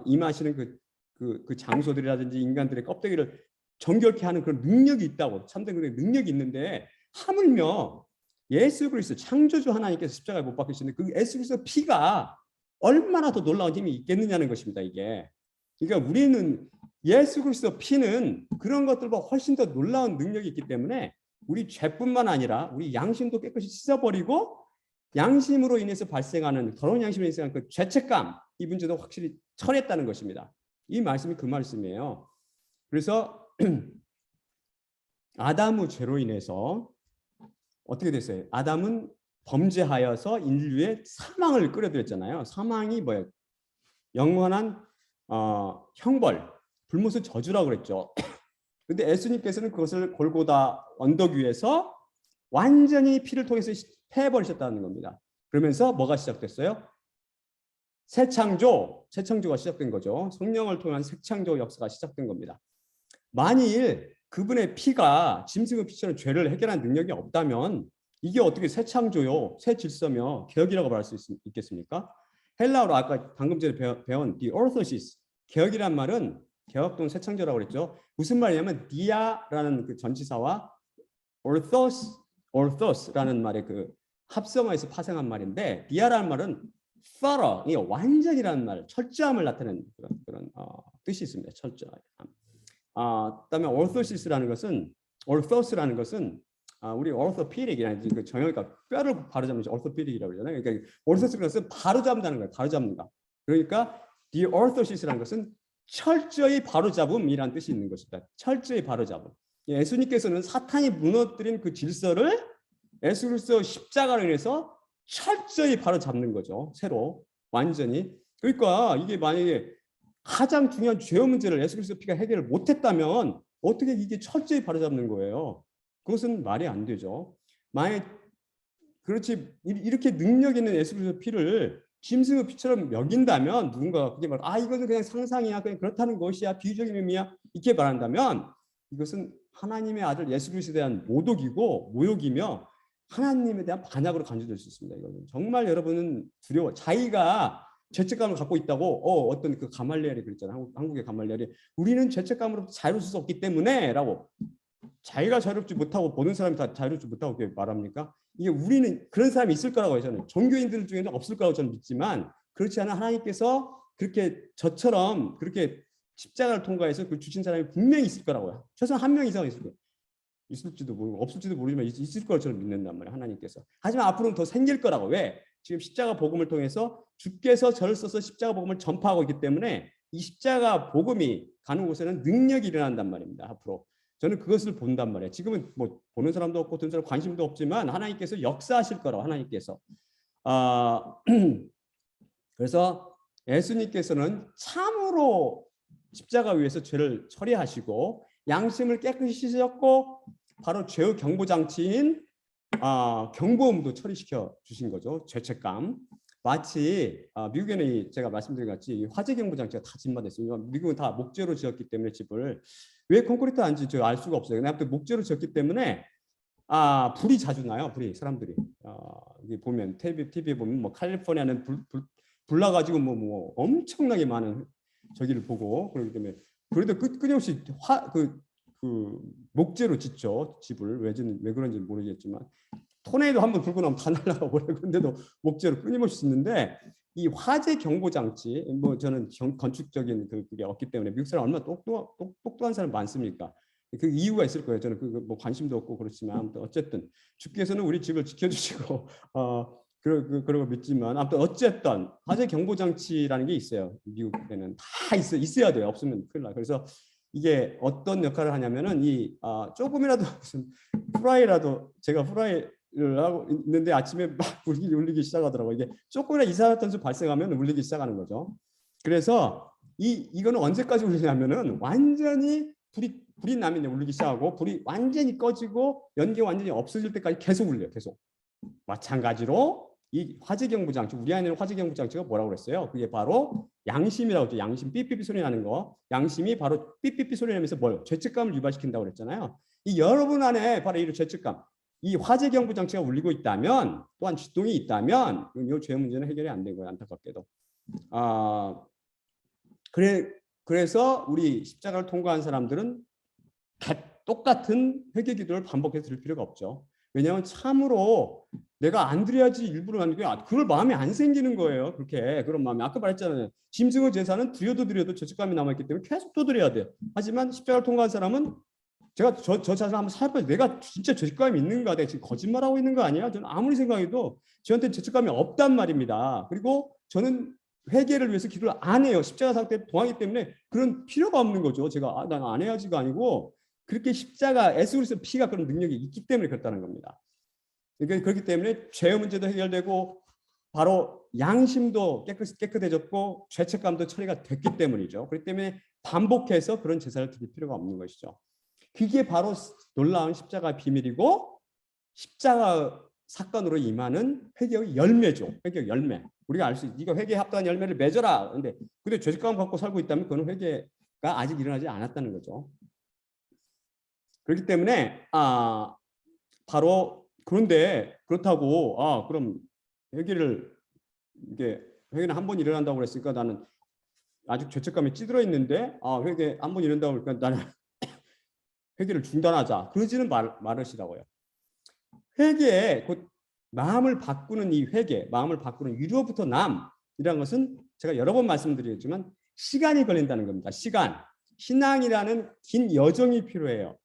임하시는 그 장소들이라든지 인간들의 껍데기를 정결케 하는 그런 능력이 있다고, 참된 그런 능력이 있는데 하물며 예수 그리스도 창조주 하나님께서 십자가에 못 박히시는데 그 예수 그리스도 피가 얼마나 더 놀라운 힘이 있겠느냐는 것입니다. 이게 그러니까 우리는 예수 그리스도 피는 그런 것들보다 훨씬 더 놀라운 능력이 있기 때문에 우리 죄뿐만 아니라 우리 양심도 깨끗이 씻어버리고 양심으로 인해서 발생하는 더러운 양심으로 인해서 그 죄책감 이 문제도 확실히 처리했다는 것입니다. 이 말씀이 그 말씀이에요. 그래서 아담의 죄로 인해서 어떻게 됐어요? 아담은 범죄하여서 인류의 사망을 끌어들였잖아요. 사망이 뭐예요? 영원한 형벌, 불못의 저주라고 그랬죠. 근데 예수님께서는 그것을 골고다 언덕 위에서 완전히 피를 통해서 패해버리셨다는 겁니다. 그러면서 뭐가 시작됐어요? 새 창조가 시작된 거죠. 성령을 통한 새 창조 역사가 시작된 겁니다. 만일 그분의 피가 짐승의 피처럼 죄를 해결하는 능력이 없다면 이게 어떻게 새 창조요, 새 질서며 개혁이라고 말할 수 있겠습니까? 헬라어로 아까 방금 전에 배운 the orthosis, 개혁이란 말은 개혁 또는 새 창조라고 그랬죠. 무슨 말이냐면 디아라는 그 전치사와 orthos라는 말의 그 합성어에서 파생한 말인데 디아라는 말은 thorough, 완전이라는 말, 철저함을 나타내는 그런 뜻이 있습니다. 철저함. 그다음에 orthos라는 것은 우리 orthopedic이라는 그 정형외과 뼈를 바로잡는 orthopedic이라고 그러잖아요. 그러니까 orthos라는 것은 바로잡는다는 거예요. 바로잡는다. 그러니까 the orthosis라는 것은 철저히 바로잡음이라는 뜻이 있는 것이다. 철저히 바로잡음. 예수님께서는 사탄이 무너뜨린 그 질서를 예수 그리스도 십자가로 인해서 철저히 바로잡는 거죠. 새로 완전히. 그러니까 이게 만약에 가장 중요한 죄의 문제를 예수 그리스도 피가 해결을 못했다면 어떻게 이게 철저히 바로잡는 거예요? 그것은 말이 안 되죠. 만약 그렇지 이렇게 능력 있는 예수 그리스도 피를 짐승의 피처럼 여긴다면 누군가 그게 말 이거는 그냥 상상이야, 그냥 그렇다는 것이야, 비유적인 의미야 이렇게 말한다면 이것은 하나님의 아들 예수 그리스도에 대한 모독이고 모욕이며 하나님에 대한 반역으로 간주될 수 있습니다. 이거는 정말 여러분은 두려워. 자기가 죄책감을 갖고 있다고 어떤 그 가말리엘이 그랬잖아요. 한국의 가말리엘이 우리는 죄책감으로 자유로울 수 없기 때문에라고. 자기가 자유롭지 못하고 보는 사람이 다 자유롭지 못하고 그렇게 말합니까? 이게 우리는 그런 사람이 있을 거라고 해요. 저는 종교인들 중에는 없을 거라고 저는 믿지만 그렇지 않아 하나님께서 그렇게 저처럼 그렇게 십자가를 통과해서 그 주신 사람이 분명히 있을 거라고요. 최소한 한 명 이상은 있을 거예요. 있을지도 모르고 없을지도 모르지만 있을 거라고 저는 믿는단 말이에요. 하나님께서. 하지만 앞으로는 더 생길 거라고. 왜? 지금 십자가 복음을 통해서 주께서 저를 써서 십자가 복음을 전파하고 있기 때문에 이 십자가 복음이 가는 곳에는 능력이 일어난단 말입니다. 앞으로. 저는 그것을 본단 말이에요. 지금은 뭐 보는 사람도 없고 듣는 사람 관심도 없지만 하나님께서 역사하실 거라고 하나님께서. 그래서 예수님께서는 참으로 십자가 위에서 죄를 처리하시고 양심을 깨끗이 씻으셨고 바로 죄의 경보장치인 경고음도 처리시켜 주신 거죠. 죄책감. 마치 미국에는 제가 말씀드린 것 같이 화재 경보장치가 다 진마됐어요. 미국은 다 목재로 지었기 때문에 집을 왜 콘크리트 안지 저 알 수가 없어요. 그냥 목재로 지었기 때문에 불이 자주 나요. 불이 사람들이 여기 보면 TV에 보면 뭐 캘리포니아는 불 나가지고 뭐 엄청나게 많은 저기를 보고 그렇기 때문에 그래도 끊임없이 그 목재로 짓죠. 집을 왜 그런지 모르겠지만 토네이도 한번 불고 나면 다 날아가고 그래. 근데도 목재로 끊임없이 짓는데 이 화재 경보 장치, 뭐 저는 건축적인 그게 없기 때문에 미국 사람 얼마나 똑똑한 사람 많습니까? 그 이유가 있을 거예요. 저는 뭐 관심도 없고 그렇지만 아무튼 어쨌든 주께서는 우리 집을 지켜주시고 그러고 믿지만 아무튼 어쨌든 화재 경보 장치라는 게 있어요. 미국에는 다 있어야 돼요. 없으면 큰일 나. 그래서 이게 어떤 역할을 하냐면은 이 조금이라도 무슨 후라이라도 제가 후라이를 하고 있는데 아침에 막 울리기 시작하더라고요. 이게 조금이라도 이산화탄소 발생하면 울리기 시작하는 거죠. 그래서 이거는 언제까지 울리냐면은 완전히 불이 나면 울리기 시작하고 불이 완전히 꺼지고 연기가 완전히 없어질 때까지 계속 울려요. 계속. 마찬가지로 이 화재경보 장치, 우리 안에는 화재경보 장치가 뭐라고 그랬어요? 그게 바로 양심이라고 했죠. 양심, 삐삐삐 소리 나는 거. 양심이 바로 삐삐삐 소리 나면서 뭘? 죄책감을 유발시킨다고 그랬잖아요. 이 여러분 안에 바로 이 죄책감, 이 화재경보 장치가 울리고 있다면, 또한 쥐똥이 있다면, 이 죄 문제는 해결이 안 된 거예요. 안타깝게도. 그래서 우리 십자가를 통과한 사람들은 똑같은 회개 기도를 반복해서 드릴 필요가 없죠. 왜냐하면 참으로 내가 안 드려야지 일부러 하는 게 그럴 마음이 안 생기는 거예요. 그렇게 그런 마음이 아까 말했잖아요. 짐승의 제사는 드려도 죄책감이 남아있기 때문에 계속 또 드려야 돼요. 하지만 십자가를 통과한 사람은 제가 저 자신을 한번 살펴봐요. 내가 진짜 죄책감이 있는가? 내가 지금 거짓말하고 있는 거 아니야? 저는 아무리 생각해도 저한테 죄책감이 없단 말입니다. 그리고 저는 회개를 위해서 기도를 안 해요. 십자가 상태에 동하기 때문에 그런 필요가 없는 거죠. 제가 난 안 해야지가 아니고 그렇게 십자가 예수 그리스도의 피가 그런 능력이 있기 때문에 그렇다는 겁니다. 그러니까 그렇기 때문에 죄의 문제도 해결되고 바로 양심도 깨끗해졌고 죄책감도 처리가 됐기 때문이죠. 그렇기 때문에 반복해서 그런 제사를 드릴 필요가 없는 것이죠. 그게 바로 놀라운 십자가 비밀이고 십자가 사건으로 임하는 회개의 열매죠. 회개의 열매. 우리가 알 수 있어. 네가 회개에 합당한 열매를 맺어라. 근데 죄책감 갖고 살고 있다면 그건 회개가 아직 일어나지 않았다는 거죠. 그렇기 때문에 바로 그런데 그렇다고 그럼 회개는 한 번 일어난다고 그랬으니까 나는 아직 죄책감이 찌들어 있는데 회개 한 번 일어난다고 그러니까 나는 회개를 중단하자. 그러지는 말으시라고요. 회개에 곧 마음을 바꾸는 이 회개, 마음을 바꾸는 위로부터 남이라는 것은 제가 여러 번 말씀드렸지만 시간이 걸린다는 겁니다. 시간. 신앙이라는 긴 여정이 필요해요.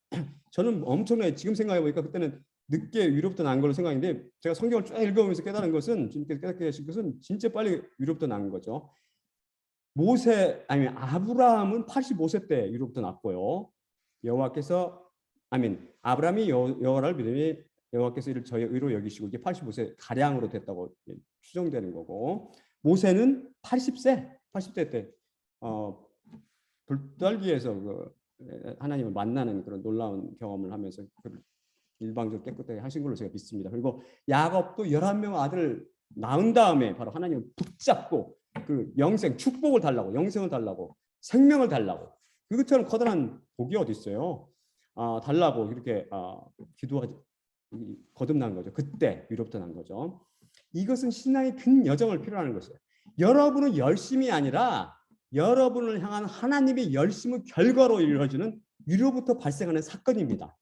저는 엄청나게 지금 생각해 보니까 그때는 늦게 위로부터 난 걸로 생각했는데 제가 성경을 쭉 읽어보면서 깨달은 것은 깨닫게 되신 것은 진짜 빨리 위로부터 난 거죠. 아브라함은 85세 때 위로부터 났고요. 아브라함이 여호와를 믿으니 여호와께서 이를 저의 의로 여기시고 이게 85세 가량으로 됐다고 추정되는 거고 모세는 80세 때 불떨기에서 하나님을 만나는 그런 놀라운 경험을 하면서 일방적으로 깨끗하게 하신 걸로 제가 믿습니다. 그리고 야곱도 11명 아들을 낳은 다음에 바로 하나님을 붙잡고 그 영생, 축복을 달라고, 영생을 달라고, 생명을 달라고. 그것처럼 커다란 복이 어디 있어요? 달라고 이렇게 기도하지 거듭난 거죠. 그때 위로부터 난 거죠. 이것은 신앙의 큰 여정을 필요로 하는 것이에요. 여러분은 열심이 아니라 여러분을 향한 하나님의 열심의 결과로 이루어지는 위로부터 발생하는 사건입니다.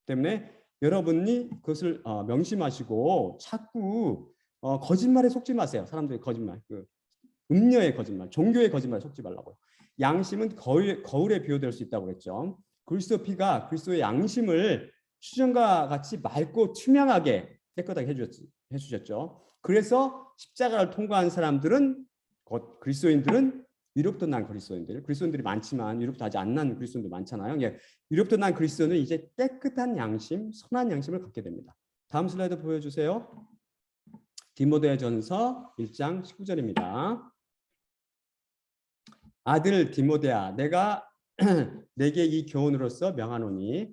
때문에 여러분이 그것을 명심하시고 자꾸 거짓말에 속지 마세요. 사람들이 거짓말, 음녀의 거짓말, 종교의 거짓말에 속지 말라고요. 양심은 거울에 비유될 수 있다고 그랬죠. 그리스도 피가 그리스도의 양심을 수정과 같이 맑고 투명하게 깨끗하게 해주셨죠. 그래서 십자가를 통과한 사람들은 곧 그리스도인들은 위로부터 난 그리스도인들이 많지만 위로부터 아직 안 난 그리스도인들 많잖아요. 위로부터 난 그리스도는 이제 깨끗한 양심, 선한 양심을 갖게 됩니다. 다음 슬라이드 보여주세요. 디모데전서 1장 19절입니다. 아들 디모데야, 내가 내게 이 교훈으로서 명하노니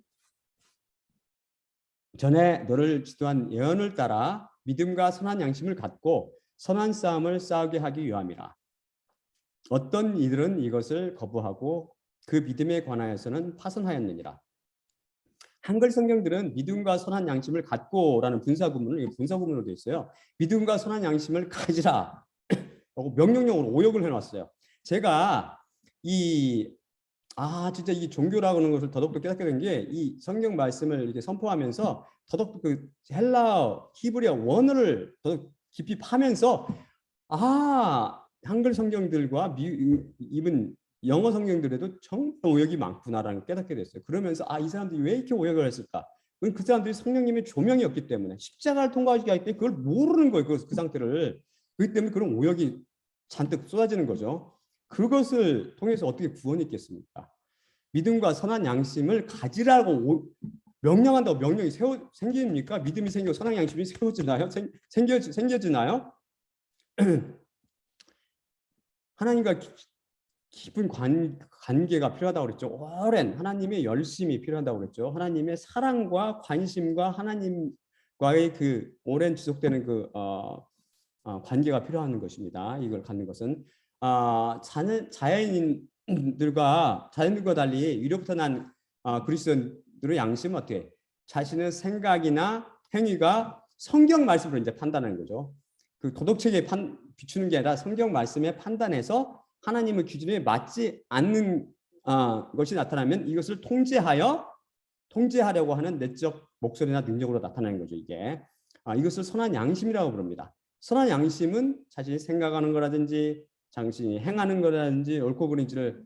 전에 너를 지도한 예언을 따라 믿음과 선한 양심을 갖고 선한 싸움을 싸우게 하기 위함이라. 어떤 이들은 이것을 거부하고 그 믿음에 관하여서는 파선하였느니라. 한글 성경들은 믿음과 선한 양심을 갖고라는 분사구문을 분사구문으로 되어 있어요. 믿음과 선한 양심을 가지라. 명령형으로 오역을 해놨어요. 제가 진짜 이 종교라고 하는 것을 더더욱더 깨닫게 된 게 이 성경 말씀을 이렇게 선포하면서 더더욱 그 헬라어, 히브리어 원어를 더 깊이 파면서 한글 성경들과 이번 영어 성경들에도 정말 오역이 많구나라는 걸 깨닫게 됐어요. 그러면서 이 사람들이 왜 이렇게 오역을 했을까? 그건 그 사람들이 성령님의 조명이 없기 때문에, 십자가를 통과하기 할 때 그걸 모르는 거예요. 그 상태를. 그렇기 때문에 그런 오역이 잔뜩 쏟아지는 거죠. 그것을 통해서 어떻게 구원이 있겠습니까? 믿음과 선한 양심을 가지라고 명령한다고 명령이 생깁니까? 믿음이 생기고 선한 양심이 세워지나요? 생겨지나요? 하나님과 깊은 관계가 필요하다고 그랬죠. 오랜 하나님의 열심이 필요하다고 그랬죠. 하나님의 사랑과 관심과 하나님과의 그 오랜 지속되는 그 관계가 필요한 것입니다. 이걸 갖는 것은 자연인들과 달리 위로부터 난 그리스도인들의 양심은 어떻게? 자신의 생각이나 행위가 성경 말씀으로 이제 판단하는 거죠. 그 도덕책에 비추는 게 아니라 성경 말씀에 판단해서 하나님의 기준에 맞지 않는 것이 나타나면 이것을 통제하려고 하는 내적 목소리나 능력으로 나타나는 거죠. 이게 이것을 선한 양심이라고 부릅니다. 선한 양심은 자신이 생각하는 거라든지 자신이 행하는 거라든지 옳고 그른지를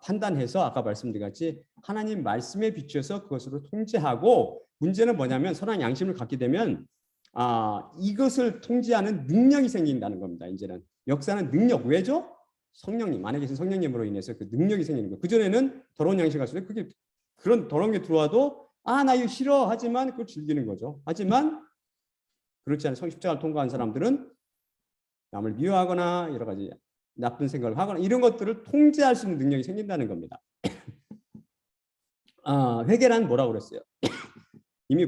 판단해서 아까 말씀드린 같이 하나님 말씀에 비추어서 그것으로 통제하고, 문제는 뭐냐면 선한 양심을 갖게 되면 이것을 통제하는 능력이 생긴다는 겁니다. 이제는 역사는 능력. 왜죠? 성령님, 안에 계신 성령님으로 인해서 그 능력이 생기는 거예요. 그전에는 더러운 양심 갔을 때 그게 그런 더러운 게 들어와도 나 이거 싫어 하지만 그걸 즐기는 거죠. 하지만 그렇지 않은 십자가를 통과한 사람들은 남을 미워하거나 여러 가지 나쁜 생각을 하거나 이런 것들을 통제할 수 있는 능력이 생긴다는 겁니다. 회개란 뭐라고 그랬어요? 이미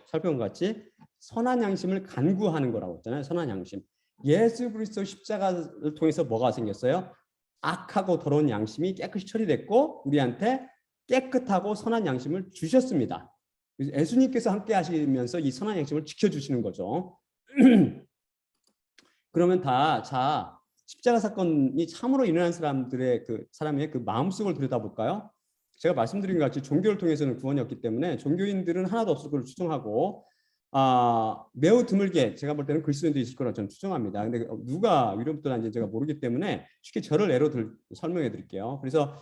살펴본 것 같이 선한 양심을 간구하는 거라고 했잖아요. 선한 양심. 예수 그리스도 십자가를 통해서 뭐가 생겼어요? 악하고 더러운 양심이 깨끗이 처리됐고 우리한테 깨끗하고 선한 양심을 주셨습니다. 예수님께서 함께 하시면서 이 선한 양심을 지켜주시는 거죠. 그러면 십자가 사건이 참으로 일어난 사람의 그 마음속을 들여다볼까요? 제가 말씀드린 것 같이 종교를 통해서는 구원이 없기 때문에 종교인들은 하나도 없을 것을 추정하고 매우 드물게 제가 볼 때는 그리스도인도 있을 거라고 저는 추정합니다. 근데 누가 위로부터 난지 제가 모르기 때문에 쉽게 저를 예로 설명해 드릴게요. 그래서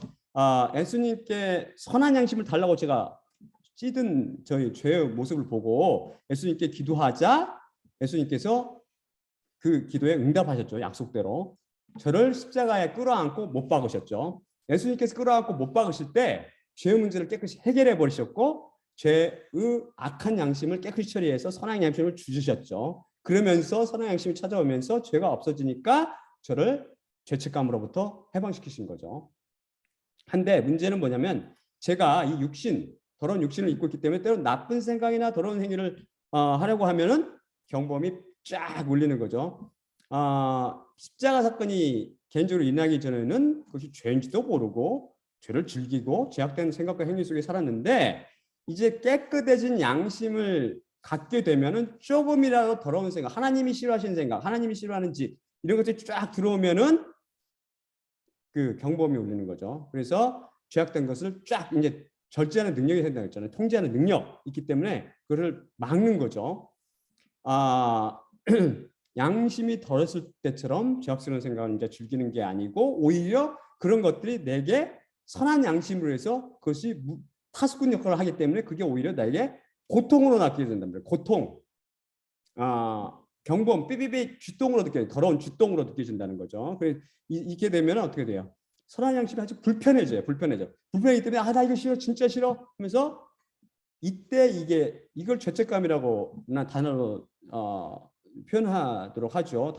예수님께 선한 양심을 달라고 제가 찌든 저희 죄의 모습을 보고 예수님께 기도하자 예수님께서 그 기도에 응답하셨죠. 약속대로. 저를 십자가에 끌어안고 못 박으셨죠. 예수님께서 끌어안고 못 박으실 때 죄의 문제를 깨끗이 해결해 버리셨고 죄의 악한 양심을 깨끗이 처리해서 선한 양심을 주셨죠. 그러면서 선한 양심이 찾아오면서 죄가 없어지니까 저를 죄책감으로부터 해방시키신 거죠. 한데 문제는 뭐냐면 제가 이 더러운 육신을 입고 있기 때문에 때론 나쁜 생각이나 더러운 행위를 하려고 하면은 경범이 쫙 울리는 거죠. 십자가 사건이 개인적으로 일어나기 전에는 그것이 죄인지도 모르고 죄를 즐기고 죄악된 생각과 행위 속에 살았는데 이제 깨끗해진 양심을 갖게 되면은 조금이라도 더러운 생각, 하나님이 싫어하시는 생각, 하나님이 싫어하는 짓 이런 것들이 쫙 들어오면은 그 경범이 울리는 거죠. 그래서 죄악된 것을 쫙 이제 절제하는 능력이 생긴다고 했잖아요. 통제하는 능력 있기 때문에 그것을 막는 거죠. 양심이 덜었을 때처럼 죄악스러운 생각을 이제 즐기는 게 아니고 오히려 그런 것들이 내게 선한 양심으로 해서 그것이 파수꾼 역할을 하기 때문에 그게 오히려 나에게 고통으로 낫게 된답니다. 고통, 경범, 삐삐삐 쥐똥으로 더러운 쥐똥으로 느껴진다는 거죠. 그래서 이렇게 되면 어떻게 돼요? 선한 양심이 아주 불편해지기 때문에 나 이거 싫어, 진짜 싫어 하면서 이때 이걸 죄책감이라고 난 단어로 표현하도록 하죠.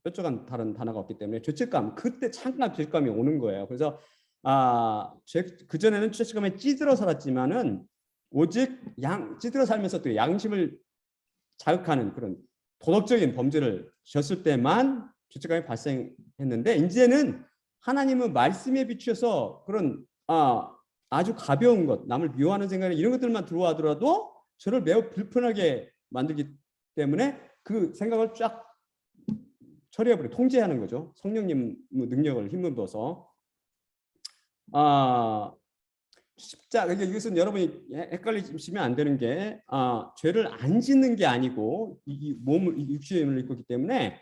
뾰족한 다른 단어가 없기 때문에 죄책감, 그때 잠깐 죄책감이 오는 거예요. 그래서 그전에는 죄책감에 찌들어 살았지만은 오직 찌들어 살면서 또 양심을 자극하는 그런 도덕적인 범죄를 졌을 때만 죄책감이 발생했는데 이제는 하나님은 말씀에 비추어서 그런 아주 가벼운 것, 남을 미워하는 생각이나 이런 것들만 들어와더라도 저를 매우 불편하게 만들기 때문에 그 생각을 쫙 처리해버려 통제하는 거죠. 성령님 능력을 힘입어서 이것은 여러분이 헷갈리시면 안 되는 게 죄를 안 짓는 게 아니고 이 육신을 입고 있기 때문에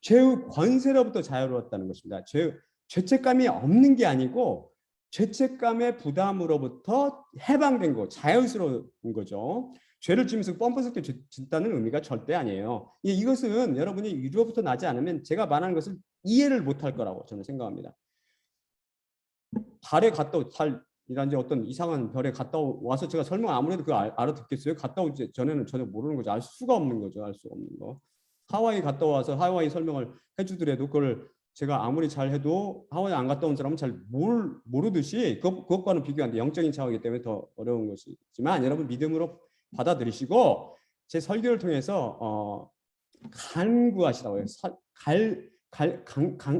죄의 권세로부터 자유로웠다는 것입니다. 죄책감이 없는 게 아니고 죄책감의 부담으로부터 해방된 거, 자유스러운 거죠. 죄를 지면서 뻔뻔스럽게 짓다는 의미가 절대 아니에요. 이것은 여러분이 위로부터 나지 않으면 제가 말하는 것을 이해를 못할 거라고 저는 생각합니다. 달에 갔다 이란지 어떤 이상한 별에 갔다 와서 제가 설명 아무래도 그거 알아듣겠어요? 갔다 오기 전에는 전혀 모르는 거죠. 알 수가 없는 거죠. 알 수 없는 거. 하와이 갔다 와서 하와이 설명을 해주더라도 그걸 제가 아무리 잘 해도 하와이 안 갔다 온 사람은 잘 모르듯이 그것과는 비교하는데 영적인 차원이기 때문에 더 어려운 것이지만 여러분 믿음으로 받아들이시고 제 설교를 통해서 간구하시라고 해요.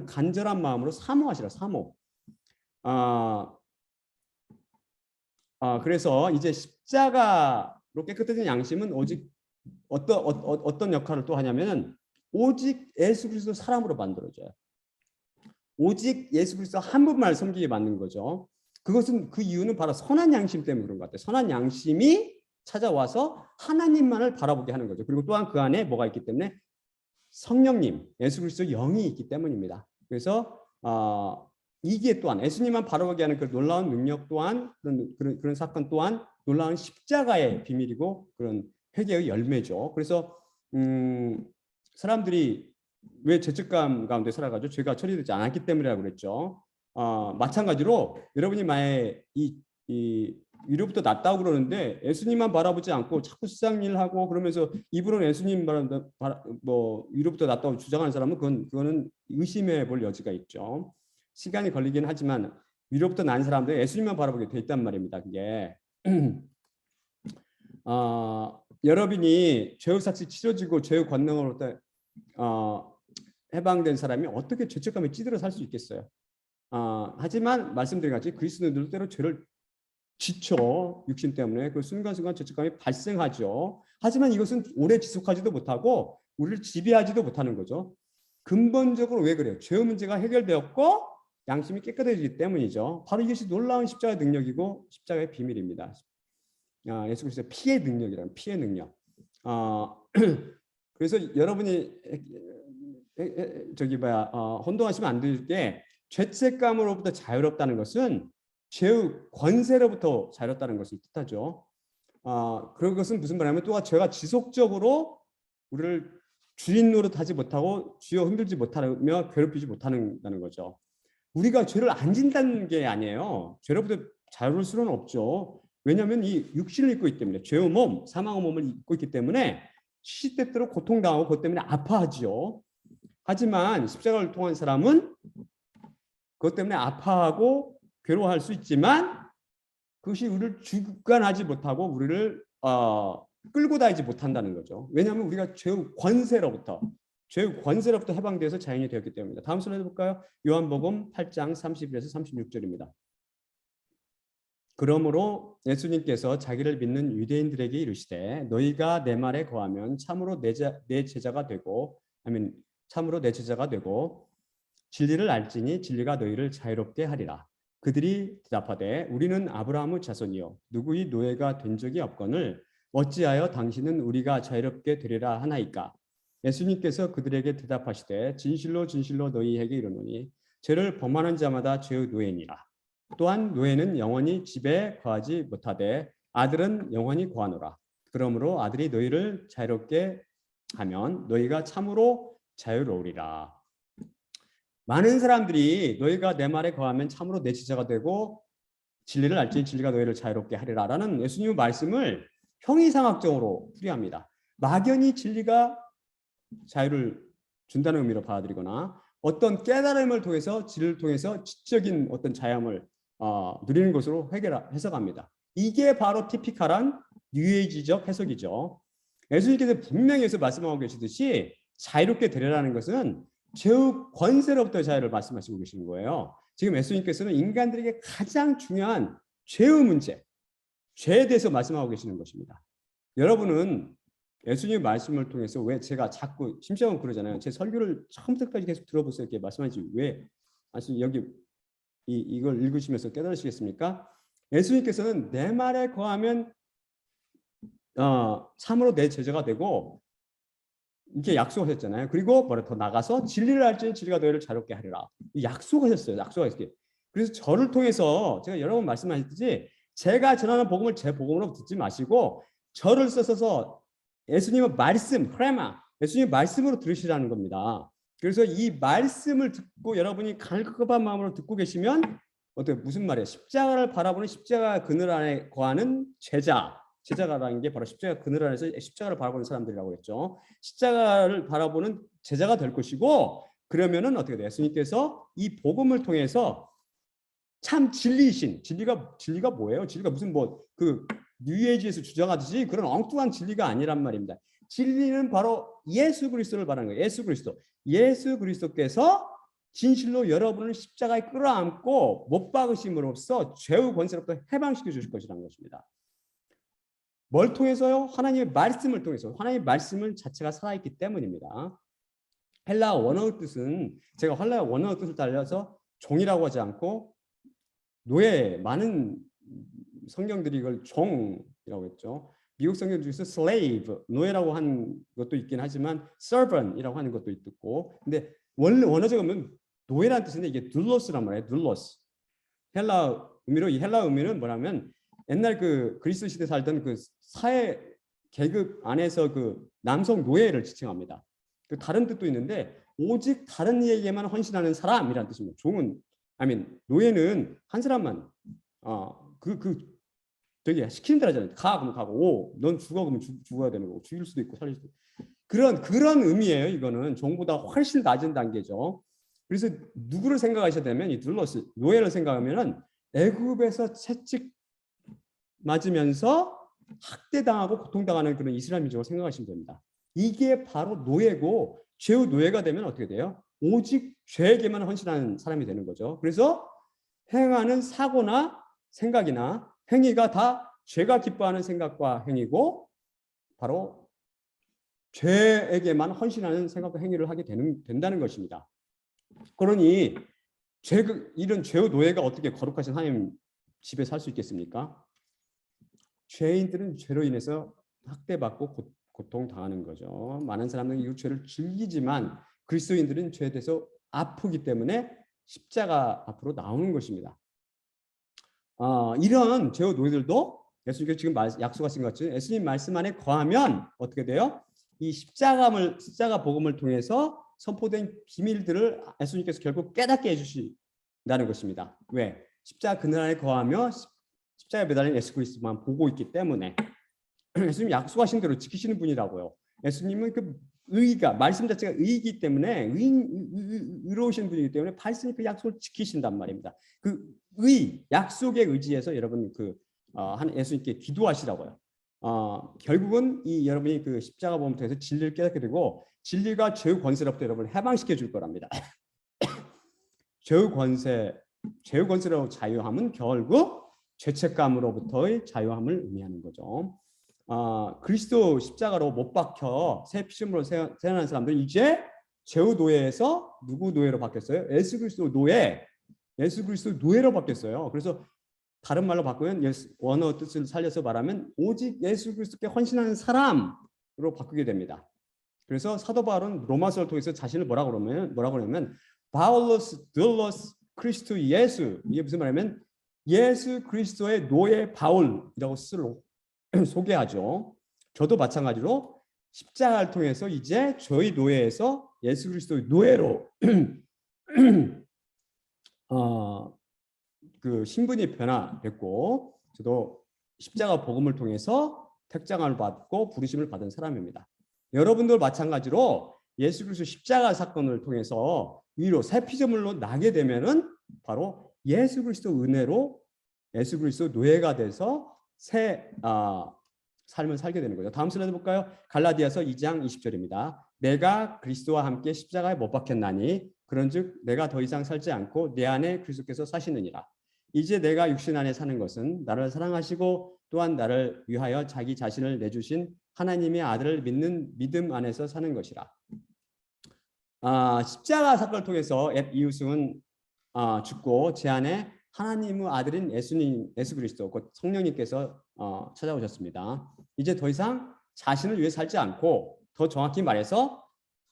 간절한 마음으로 사모하시라. 사모. 그래서 이제 십자가로 깨끗해진 양심은 오직 어떤 역할을 또 하냐면은 오직 예수 그리스도 사람으로 만들어져요. 오직 예수 그리스도 한 분만 섬기게 만든 거죠. 그것은 그 이유는 바로 선한 양심 때문에 그런 것 같아요. 선한 양심이 찾아와서 하나님만을 바라보게 하는 거죠. 그리고 또한 그 안에 뭐가 있기 때문에 성령님, 예수 그리스도 영이 있기 때문입니다. 그래서 이게 또한 예수님만 바라보게 하는 그 놀라운 능력 또한 그런 사건 또한 놀라운 십자가의 비밀이고 그런 회개의 열매죠. 그래서 사람들이 왜 죄책감 가운데 살아가죠? 죄가 처리되지 않았기 때문이라고 그랬죠. 마찬가지로 여러분이 만약에 이 위로부터 났다고 그러는데 예수님만 바라보지 않고 자꾸 세상 일 하고 그러면서 입으로는 예수님 뭐 위로부터 났다고 주장하는 사람은 그거는 의심해 볼 여지가 있죠. 시간이 걸리긴 하지만 위로부터 난 사람들 예수님만 바라보게 돼 있단 말입니다. 그게 여러분이 죄의 삭시 치러지고 죄의 권능으로부터 해방된 사람이 어떻게 죄책감에 찌들어 살 수 있겠어요? 하지만 말씀드린 같이 그리스도인들도 때로 죄를 지쳐 육신 때문에 그 순간순간 죄책감이 발생하죠. 하지만 이것은 오래 지속하지도 못하고 우리를 지배하지도 못하는 거죠. 근본적으로 왜 그래요? 죄의 문제가 해결되었고 양심이 깨끗해지기 때문이죠. 바로 이것이 놀라운 십자가의 능력이고 십자가의 비밀입니다. 예수 그리스도의 피의 능력이라는 피의 능력. 그래서 여러분이 혼동하시면 안 될 게 죄책감으로부터 자유롭다는 것은 죄의 권세로부터 자유롭다는 것을 뜻하죠. 그것은 무슨 말이냐면 또 죄가 지속적으로 우리를 주인 노릇하지 못하고 쥐어 흔들지 못하며 괴롭히지 못하는 거죠. 우리가 죄를 안 진다는 게 아니에요. 죄로부터 자유로울 수는 없죠. 왜냐하면 이 육신을 입고 있기 때문에 죄의 몸, 사망의 몸을 입고 있기 때문에 시시때때로 고통당하고 그것 때문에 아파하지요. 하지만 십자가를 통한 사람은 그것 때문에 아파하고 괴로워할 수 있지만 그것이 우리를 주관하지 못하고 우리를 끌고 다니지 못한다는 거죠. 왜냐하면 우리가 죄의 권세로부터 해방되어서 자연이 되었기 때문입니다. 다음 슬라이드 볼까요? 요한복음 8장 31에서 36절입니다. 그러므로 예수님께서 자기를 믿는 유대인들에게 이르시되 너희가 내 말에 거하면 참으로 내 제자가 되고 진리를 알지니 진리가 너희를 자유롭게 하리라. 그들이 대답하되 우리는 아브라함의 자손이요 누구의 노예가 된 적이 없거늘 어찌하여 당신은 우리가 자유롭게 되리라 하나이까. 예수님께서 그들에게 대답하시되 진실로 진실로 너희에게 이르노니 죄를 범하는 자마다 죄의 노예니라. 또한 노예는 영원히 집에 거하지 못하되 아들은 영원히 거하노라. 그러므로 아들이 너희를 자유롭게 하면 너희가 참으로 자유로우리라. 많은 사람들이 너희가 내 말에 거하면 참으로 내 제자가 되고 진리를 알지니 진리가 너희를 자유롭게 하리라 라는 예수님의 말씀을 형이상학적으로 풀이합니다. 막연히 진리가 자유를 준다는 의미로 받아들이거나 어떤 깨달음을 통해서 진리를 통해서 지적인 어떤 자유함을 누리는 것으로 해석합니다. 이게 바로 티피컬한 뉴에이지적 해석이죠. 예수님께서 분명히 여기서 말씀하고 계시듯이 자유롭게 되려라는 것은 죄의 권세로부터 자유를 말씀하시고 계시는 거예요. 지금 예수님께서는 인간들에게 가장 중요한 죄의 문제, 죄에 대해서 말씀하고 계시는 것입니다. 여러분은 예수님의 말씀을 통해서 왜 제가 자꾸 심지어는 그러잖아요. 제 설교를 처음부터까지 계속 들어보세요. 이렇게 말씀하지 왜 여기 이걸 읽으시면서 깨달으시겠습니까? 예수님께서는 내 말에 거하면 참으로 내 제자가 되고 이렇게 약속하셨잖아요. 그리고 뭐라 더 나가서 진리를 알지니 진리가 너희를 자유롭게 하리라. 약속하셨어요. 약속하셨기. 그래서 저를 통해서 제가 여러 번 말씀하셨듯이 제가 전하는 복음을 제 복음으로 듣지 마시고 저를 써서 예수님의 말씀, 크레마, 예수님의 말씀으로 들으시라는 겁니다. 그래서 이 말씀을 듣고 여러분이 갈급한 마음으로 듣고 계시면 어떻게 무슨 말이에요? 십자가를 바라보는 십자가 그늘 안에 거하는 제자가라는 게 바로 십자가 그늘 안에서 십자가를 바라보는 사람들이라고 했죠. 십자가를 바라보는 제자가 될 것이고 그러면은 어떻게 돼요? 예수님께서 이 복음을 통해서 참 진리이신 진리가 뭐예요? 진리가 무슨 뭐 그 뉴에이지에서 주장하듯이 그런 엉뚱한 진리가 아니란 말입니다. 진리는 바로 예수 그리스도를 말하는 거예요. 예수 그리스도께서 진실로 여러분을 십자가에 끌어안고 못 박으심으로써 죄의 권세로부터 해방시켜 주실 것이라는 것입니다. 뭘 통해서요? 하나님의 말씀을 통해서. 하나님의 말씀은 자체가 살아있기 때문입니다. 헬라어 원어의 뜻은 제가 헬라어 원어의 뜻을 달려서 종이라고 하지 않고 노예, 많은 성경들이 이걸 종이라고 했죠. 미국 성경 중에서 slave, 노예라고 하는 것도 있긴 하지만 servant이라고 하는 것도 있고 근데 원어적 의미는 노예라는 뜻인데 이게 둘로스란 말이에요. 둘로스. 헬라 의미로 이 헬라 의미는 뭐냐면 옛날 그 그리스 시대 살던 그 사회 계급 안에서 그 남성 노예를 지칭합니다. 그 다른 뜻도 있는데 오직 다른 이에게만 헌신하는 사람이라는 뜻입니다. 종은 노예는 한 사람만 되게 시키는 대로 하잖아요. 가 그러면 가고 넌 죽어 그러면 죽어야 되는 거고 죽일 수도 있고 살릴 수도 있고 그런 의미예요. 이거는 종보다 훨씬 낮은 단계죠. 그래서 누구를 생각하셔야 되면 이 둘러스 노예를 생각하면은 애굽에서 채찍 맞으면서 학대당하고 고통당하는 그런 이스라엘 민족을 생각하시면 됩니다. 이게 바로 노예고 죄의 노예가 되면 어떻게 돼요? 오직 죄에게만 헌신하는 사람이 되는 거죠. 그래서 행하는 사고나 생각이나 행위가 다 죄가 기뻐하는 생각과 행위고 바로 죄에게만 헌신하는 생각과 행위를 하게 된다는 것입니다. 그러니 이런 죄의 노예가 어떻게 거룩하신 하나님 집에 살 수 있겠습니까? 죄인들은 죄로 인해서 학대받고 고통당하는 거죠. 많은 사람들은 이 죄를 즐기지만 그리스도인들은 죄에 대해서 아프기 때문에 십자가 앞으로 나오는 것입니다. 이런 죄의 노예들도 예수님께서 지금 약속하신 것 같이 예수님 말씀 안에 거하면 어떻게 돼요? 이 십자가 복음을 통해서 선포된 비밀들을 예수님께서 결국 깨닫게 해주신다는 것입니다. 왜? 십자가 그늘 안에 거하며 십자가에 매달린 예수 그리스도만 보고 있기 때문에 예수님 약속하신 대로 지키시는 분이라고요. 예수님은 그 의가 말씀 자체가 의이기 때문에 의로우신 분이기 때문에 말씀이 그 약속을 지키신단 말입니다. 그 약속의 의지에서 여러분 예수님께 기도하시라고요. 결국은 여러분이 그 십자가 복음을 통해서 진리를 깨닫게 되고 진리가 죄의 권세로부터 여러분을 해방시켜 줄 거랍니다. 죄의 권세로 자유함은 결국 죄책감으로부터의 자유함을 의미하는 거죠. 그리스도 십자가로 못 박혀 새 피조물로 태어난 사람들은 이제 죄의 노예에서 누구 노예로 바뀌었어요? 예수 그리스도 노예로 바뀌었어요. 그래서 다른 말로 바꾸면 원어 뜻을 살려서 말하면 오직 예수 그리스도께 헌신하는 사람으로 바꾸게 됩니다. 그래서 사도 바울은 로마서를 통해서 자신을 뭐라고 그러냐면 바울로스 둘로스 크리스토 예수, 이게 무슨 말이냐면 예수 그리스도의 노예 바울이라고 스스로 소개하죠. 저도 마찬가지로 십자가를 통해서 이제 저희 노예에서 예수 그리스도의 노예로 그 신분이 변화됐고 저도 십자가 복음을 통해서 택장을 받고 부르심을 받은 사람입니다. 여러분들 마찬가지로 예수 그리스도 십자가 사건을 통해서 위로 새 피조물로 나게 되면은 바로 예수 그리스도 은혜로 예수 그리스도 노예가 돼서 새 삶을 살게 되는 거죠. 다음 슬라이드 볼까요? 갈라디아서 2장 20절입니다. 내가 그리스도와 함께 십자가에 못 박혔나니 그런즉 내가 더 이상 살지 않고 내 안에 그리스도께서 사시느니라. 이제 내가 육신 안에 사는 것은 나를 사랑하시고 또한 나를 위하여 자기 자신을 내주신 하나님의 아들을 믿는 믿음 안에서 사는 것이라. 십자가 사건을 통해서 이웃은 죽고 제 안에 하나님의 아들인 예수 그리스도 곧 성령님께서 찾아오셨습니다. 이제 더 이상 자신을 위해 살지 않고 더 정확히 말해서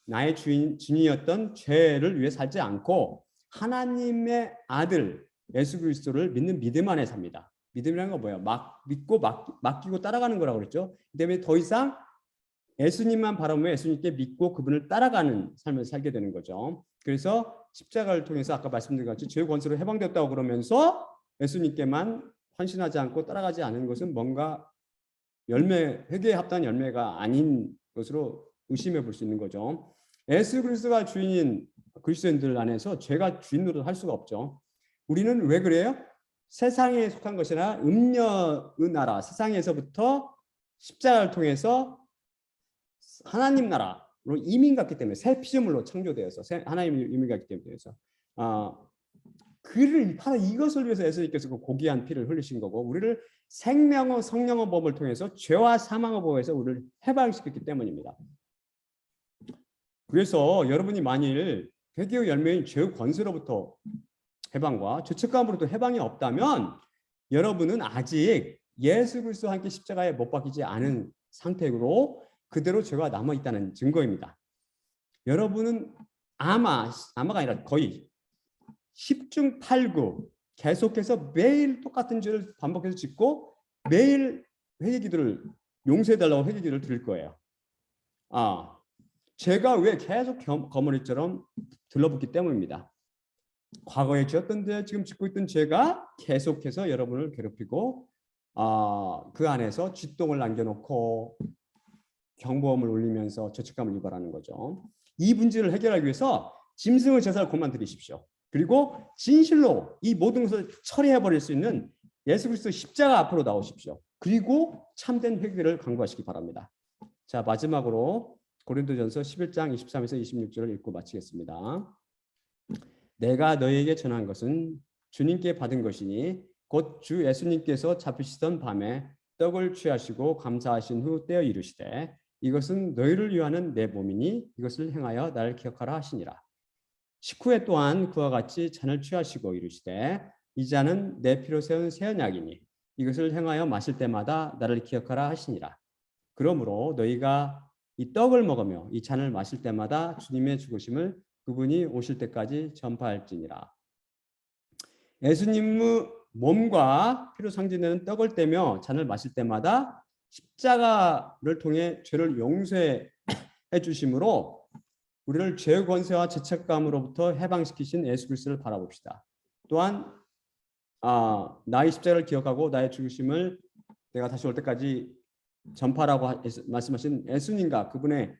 나의 주인이었던 죄를 위해 살지 않고 하나님의 아들 예수 그리스도를 믿는 믿음 안에 삽니다. 믿음이라는 건 뭐예요? 믿고 맡기고 따라가는 거라고 그랬죠. 그다음에 더 이상 예수님만 바라보며 예수님께 믿고 그분을 따라가는 삶을 살게 되는 거죠. 그래서 십자가를 통해서 아까 말씀드린 같이 죄의 권세로 해방됐다고 그러면서 예수님께만 헌신하지 않고 따라가지 않은 것은 뭔가 회개에 합당한 열매가 아닌 것으로 의심해 볼 수 있는 거죠. 예수 그리스도가 주인인 그리스도인들 안에서 죄가 주인 노릇을 할 수가 없죠. 우리는 왜 그래요? 세상에 속한 것이나 음녀의 나라, 세상에서부터 십자가를 통해서 하나님 나라로 이민 갔기 때문에 새 피조물로 창조되어서 하나님 이민 갔기 때문에 바로 이것을 위해서 예수님께서 그 고귀한 피를 흘리신 거고 우리를 생명의 성령의 법을 통해서 죄와 사망의 법에서 우리를 해방시켰기 때문입니다. 그래서 여러분이 만일 회개의 열매인 죄의 권세로부터 해방과 죄책감으로부터 해방이 없다면 여러분은 아직 예수 그리스도와 함께 십자가에 못 박히지 않은 상태로 그대로 죄가 남아있다는 증거입니다. 여러분은 아마가 아니라 거의 10중 8구 계속해서 매일 똑같은 죄를 반복해서 짓고 매일 회개기도를 용서해달라고 회개기도를 드릴 거예요. 죄가 왜 계속 거머리처럼 들러붙기 때문입니다. 과거에 지었던 죄, 지금 짓고 있던 죄가 계속해서 여러분을 괴롭히고 그 안에서 쥐똥을 남겨놓고 경보음을 울리면서 죄책감을 유발하는 거죠. 이 문제를 해결하기 위해서 짐승의 제사를 그만 드리십시오. 그리고 진실로 이 모든 것을 처리해버릴 수 있는 예수 그리스도 십자가 앞으로 나오십시오. 그리고 참된 회개를 강구하시기 바랍니다. 자, 마지막으로 고린도전서 11장 23에서 26절을 읽고 마치겠습니다. 내가 너희에게 전한 것은 주님께 받은 것이니 곧 주 예수님께서 잡히시던 밤에 떡을 취하시고 감사하신 후 떼어 이르시되 이것은 너희를 위하는 내 몸이니 이것을 행하여 나를 기억하라 하시니라. 식후에 또한 그와 같이 잔을 취하시고 이르시되 이 잔은 내 피로 세운 새 언약이니 이것을 행하여 마실 때마다 나를 기억하라 하시니라. 그러므로 너희가 이 떡을 먹으며 이 잔을 마실 때마다 주님의 죽으심을 그분이 오실 때까지 전파할지니라. 예수님의 몸과 피로 상징되는 떡을 떼며 잔을 마실 때마다 십자가를 통해 죄를 용서해 주심으로 우리를 죄의 권세와 죄책감으로부터 해방시키신 예수 그리스도를 바라봅시다. 또한 나의 십자가를 기억하고 나의 죽으심을 내가 다시 올 때까지 전파라고 말씀하신 예수님과 그분의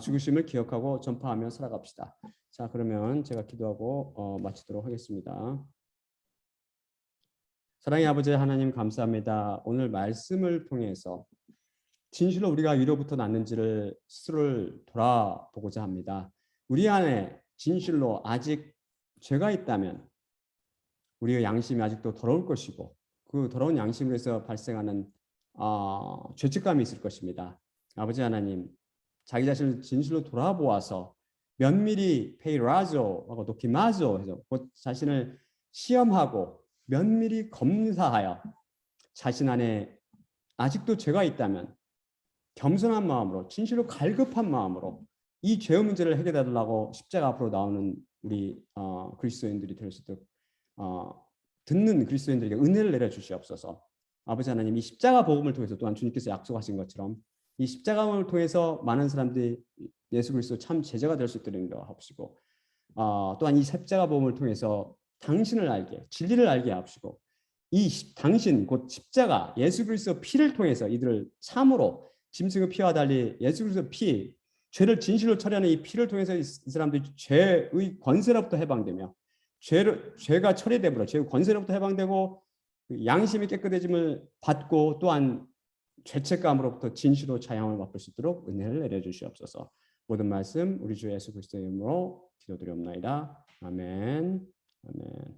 죽으심을 기억하고 전파하며 살아갑시다. 자, 그러면 제가 기도하고 마치도록 하겠습니다. 사랑의 아버지 하나님 감사합니다. 오늘 말씀을 통해서 진실로 우리가 위로부터 났는지를 스스로를 돌아보고자 합니다. 우리 안에 진실로 아직 죄가 있다면 우리의 양심이 아직도 더러울 것이고 그 더러운 양심에서 발생하는 죄책감이 있을 것입니다. 아버지 하나님, 자기 자신을 진실로 돌아보아서 면밀히 페이라조하고 도키마조 해서 곧 자신을 시험하고 면밀히 검사하여 자신 안에 아직도 죄가 있다면 겸손한 마음으로 진실로 갈급한 마음으로 이 죄의 문제를 해결해 달라고 십자가 앞으로 나오는 우리 그리스도인들이 될 수 있도록 듣는 그리스도인들에게 은혜를 내려 주시옵소서. 아버지 하나님, 이 십자가 복음을 통해서 또한 주님께서 약속하신 것처럼 이 십자가를 통해서 많은 사람들이 예수 그리스도 참 제자가 될 수 있도록 인도하옵시고 또한 이 십자가 복음을 통해서 당신을 알게 진리를 알게 하옵시고 이 당신 곧 십자가 예수 그리스도 피를 통해서 이들을 참으로 짐승의 피와 달리 예수 그리스도 피 죄를 진실로 처리하는 이 피를 통해서 이 사람들이 죄의 권세로부터 해방되며 죄가 처리됨으로 죄의 권세로부터 해방되고 양심이 깨끗해짐을 받고 또한 죄책감으로부터 진실로 자양을 맛볼 수 있도록 은혜를 내려주시옵소서. 모든 말씀 우리 주 예수 그리스도의 이름으로 기도드리옵나이다. 아멘. 아멘.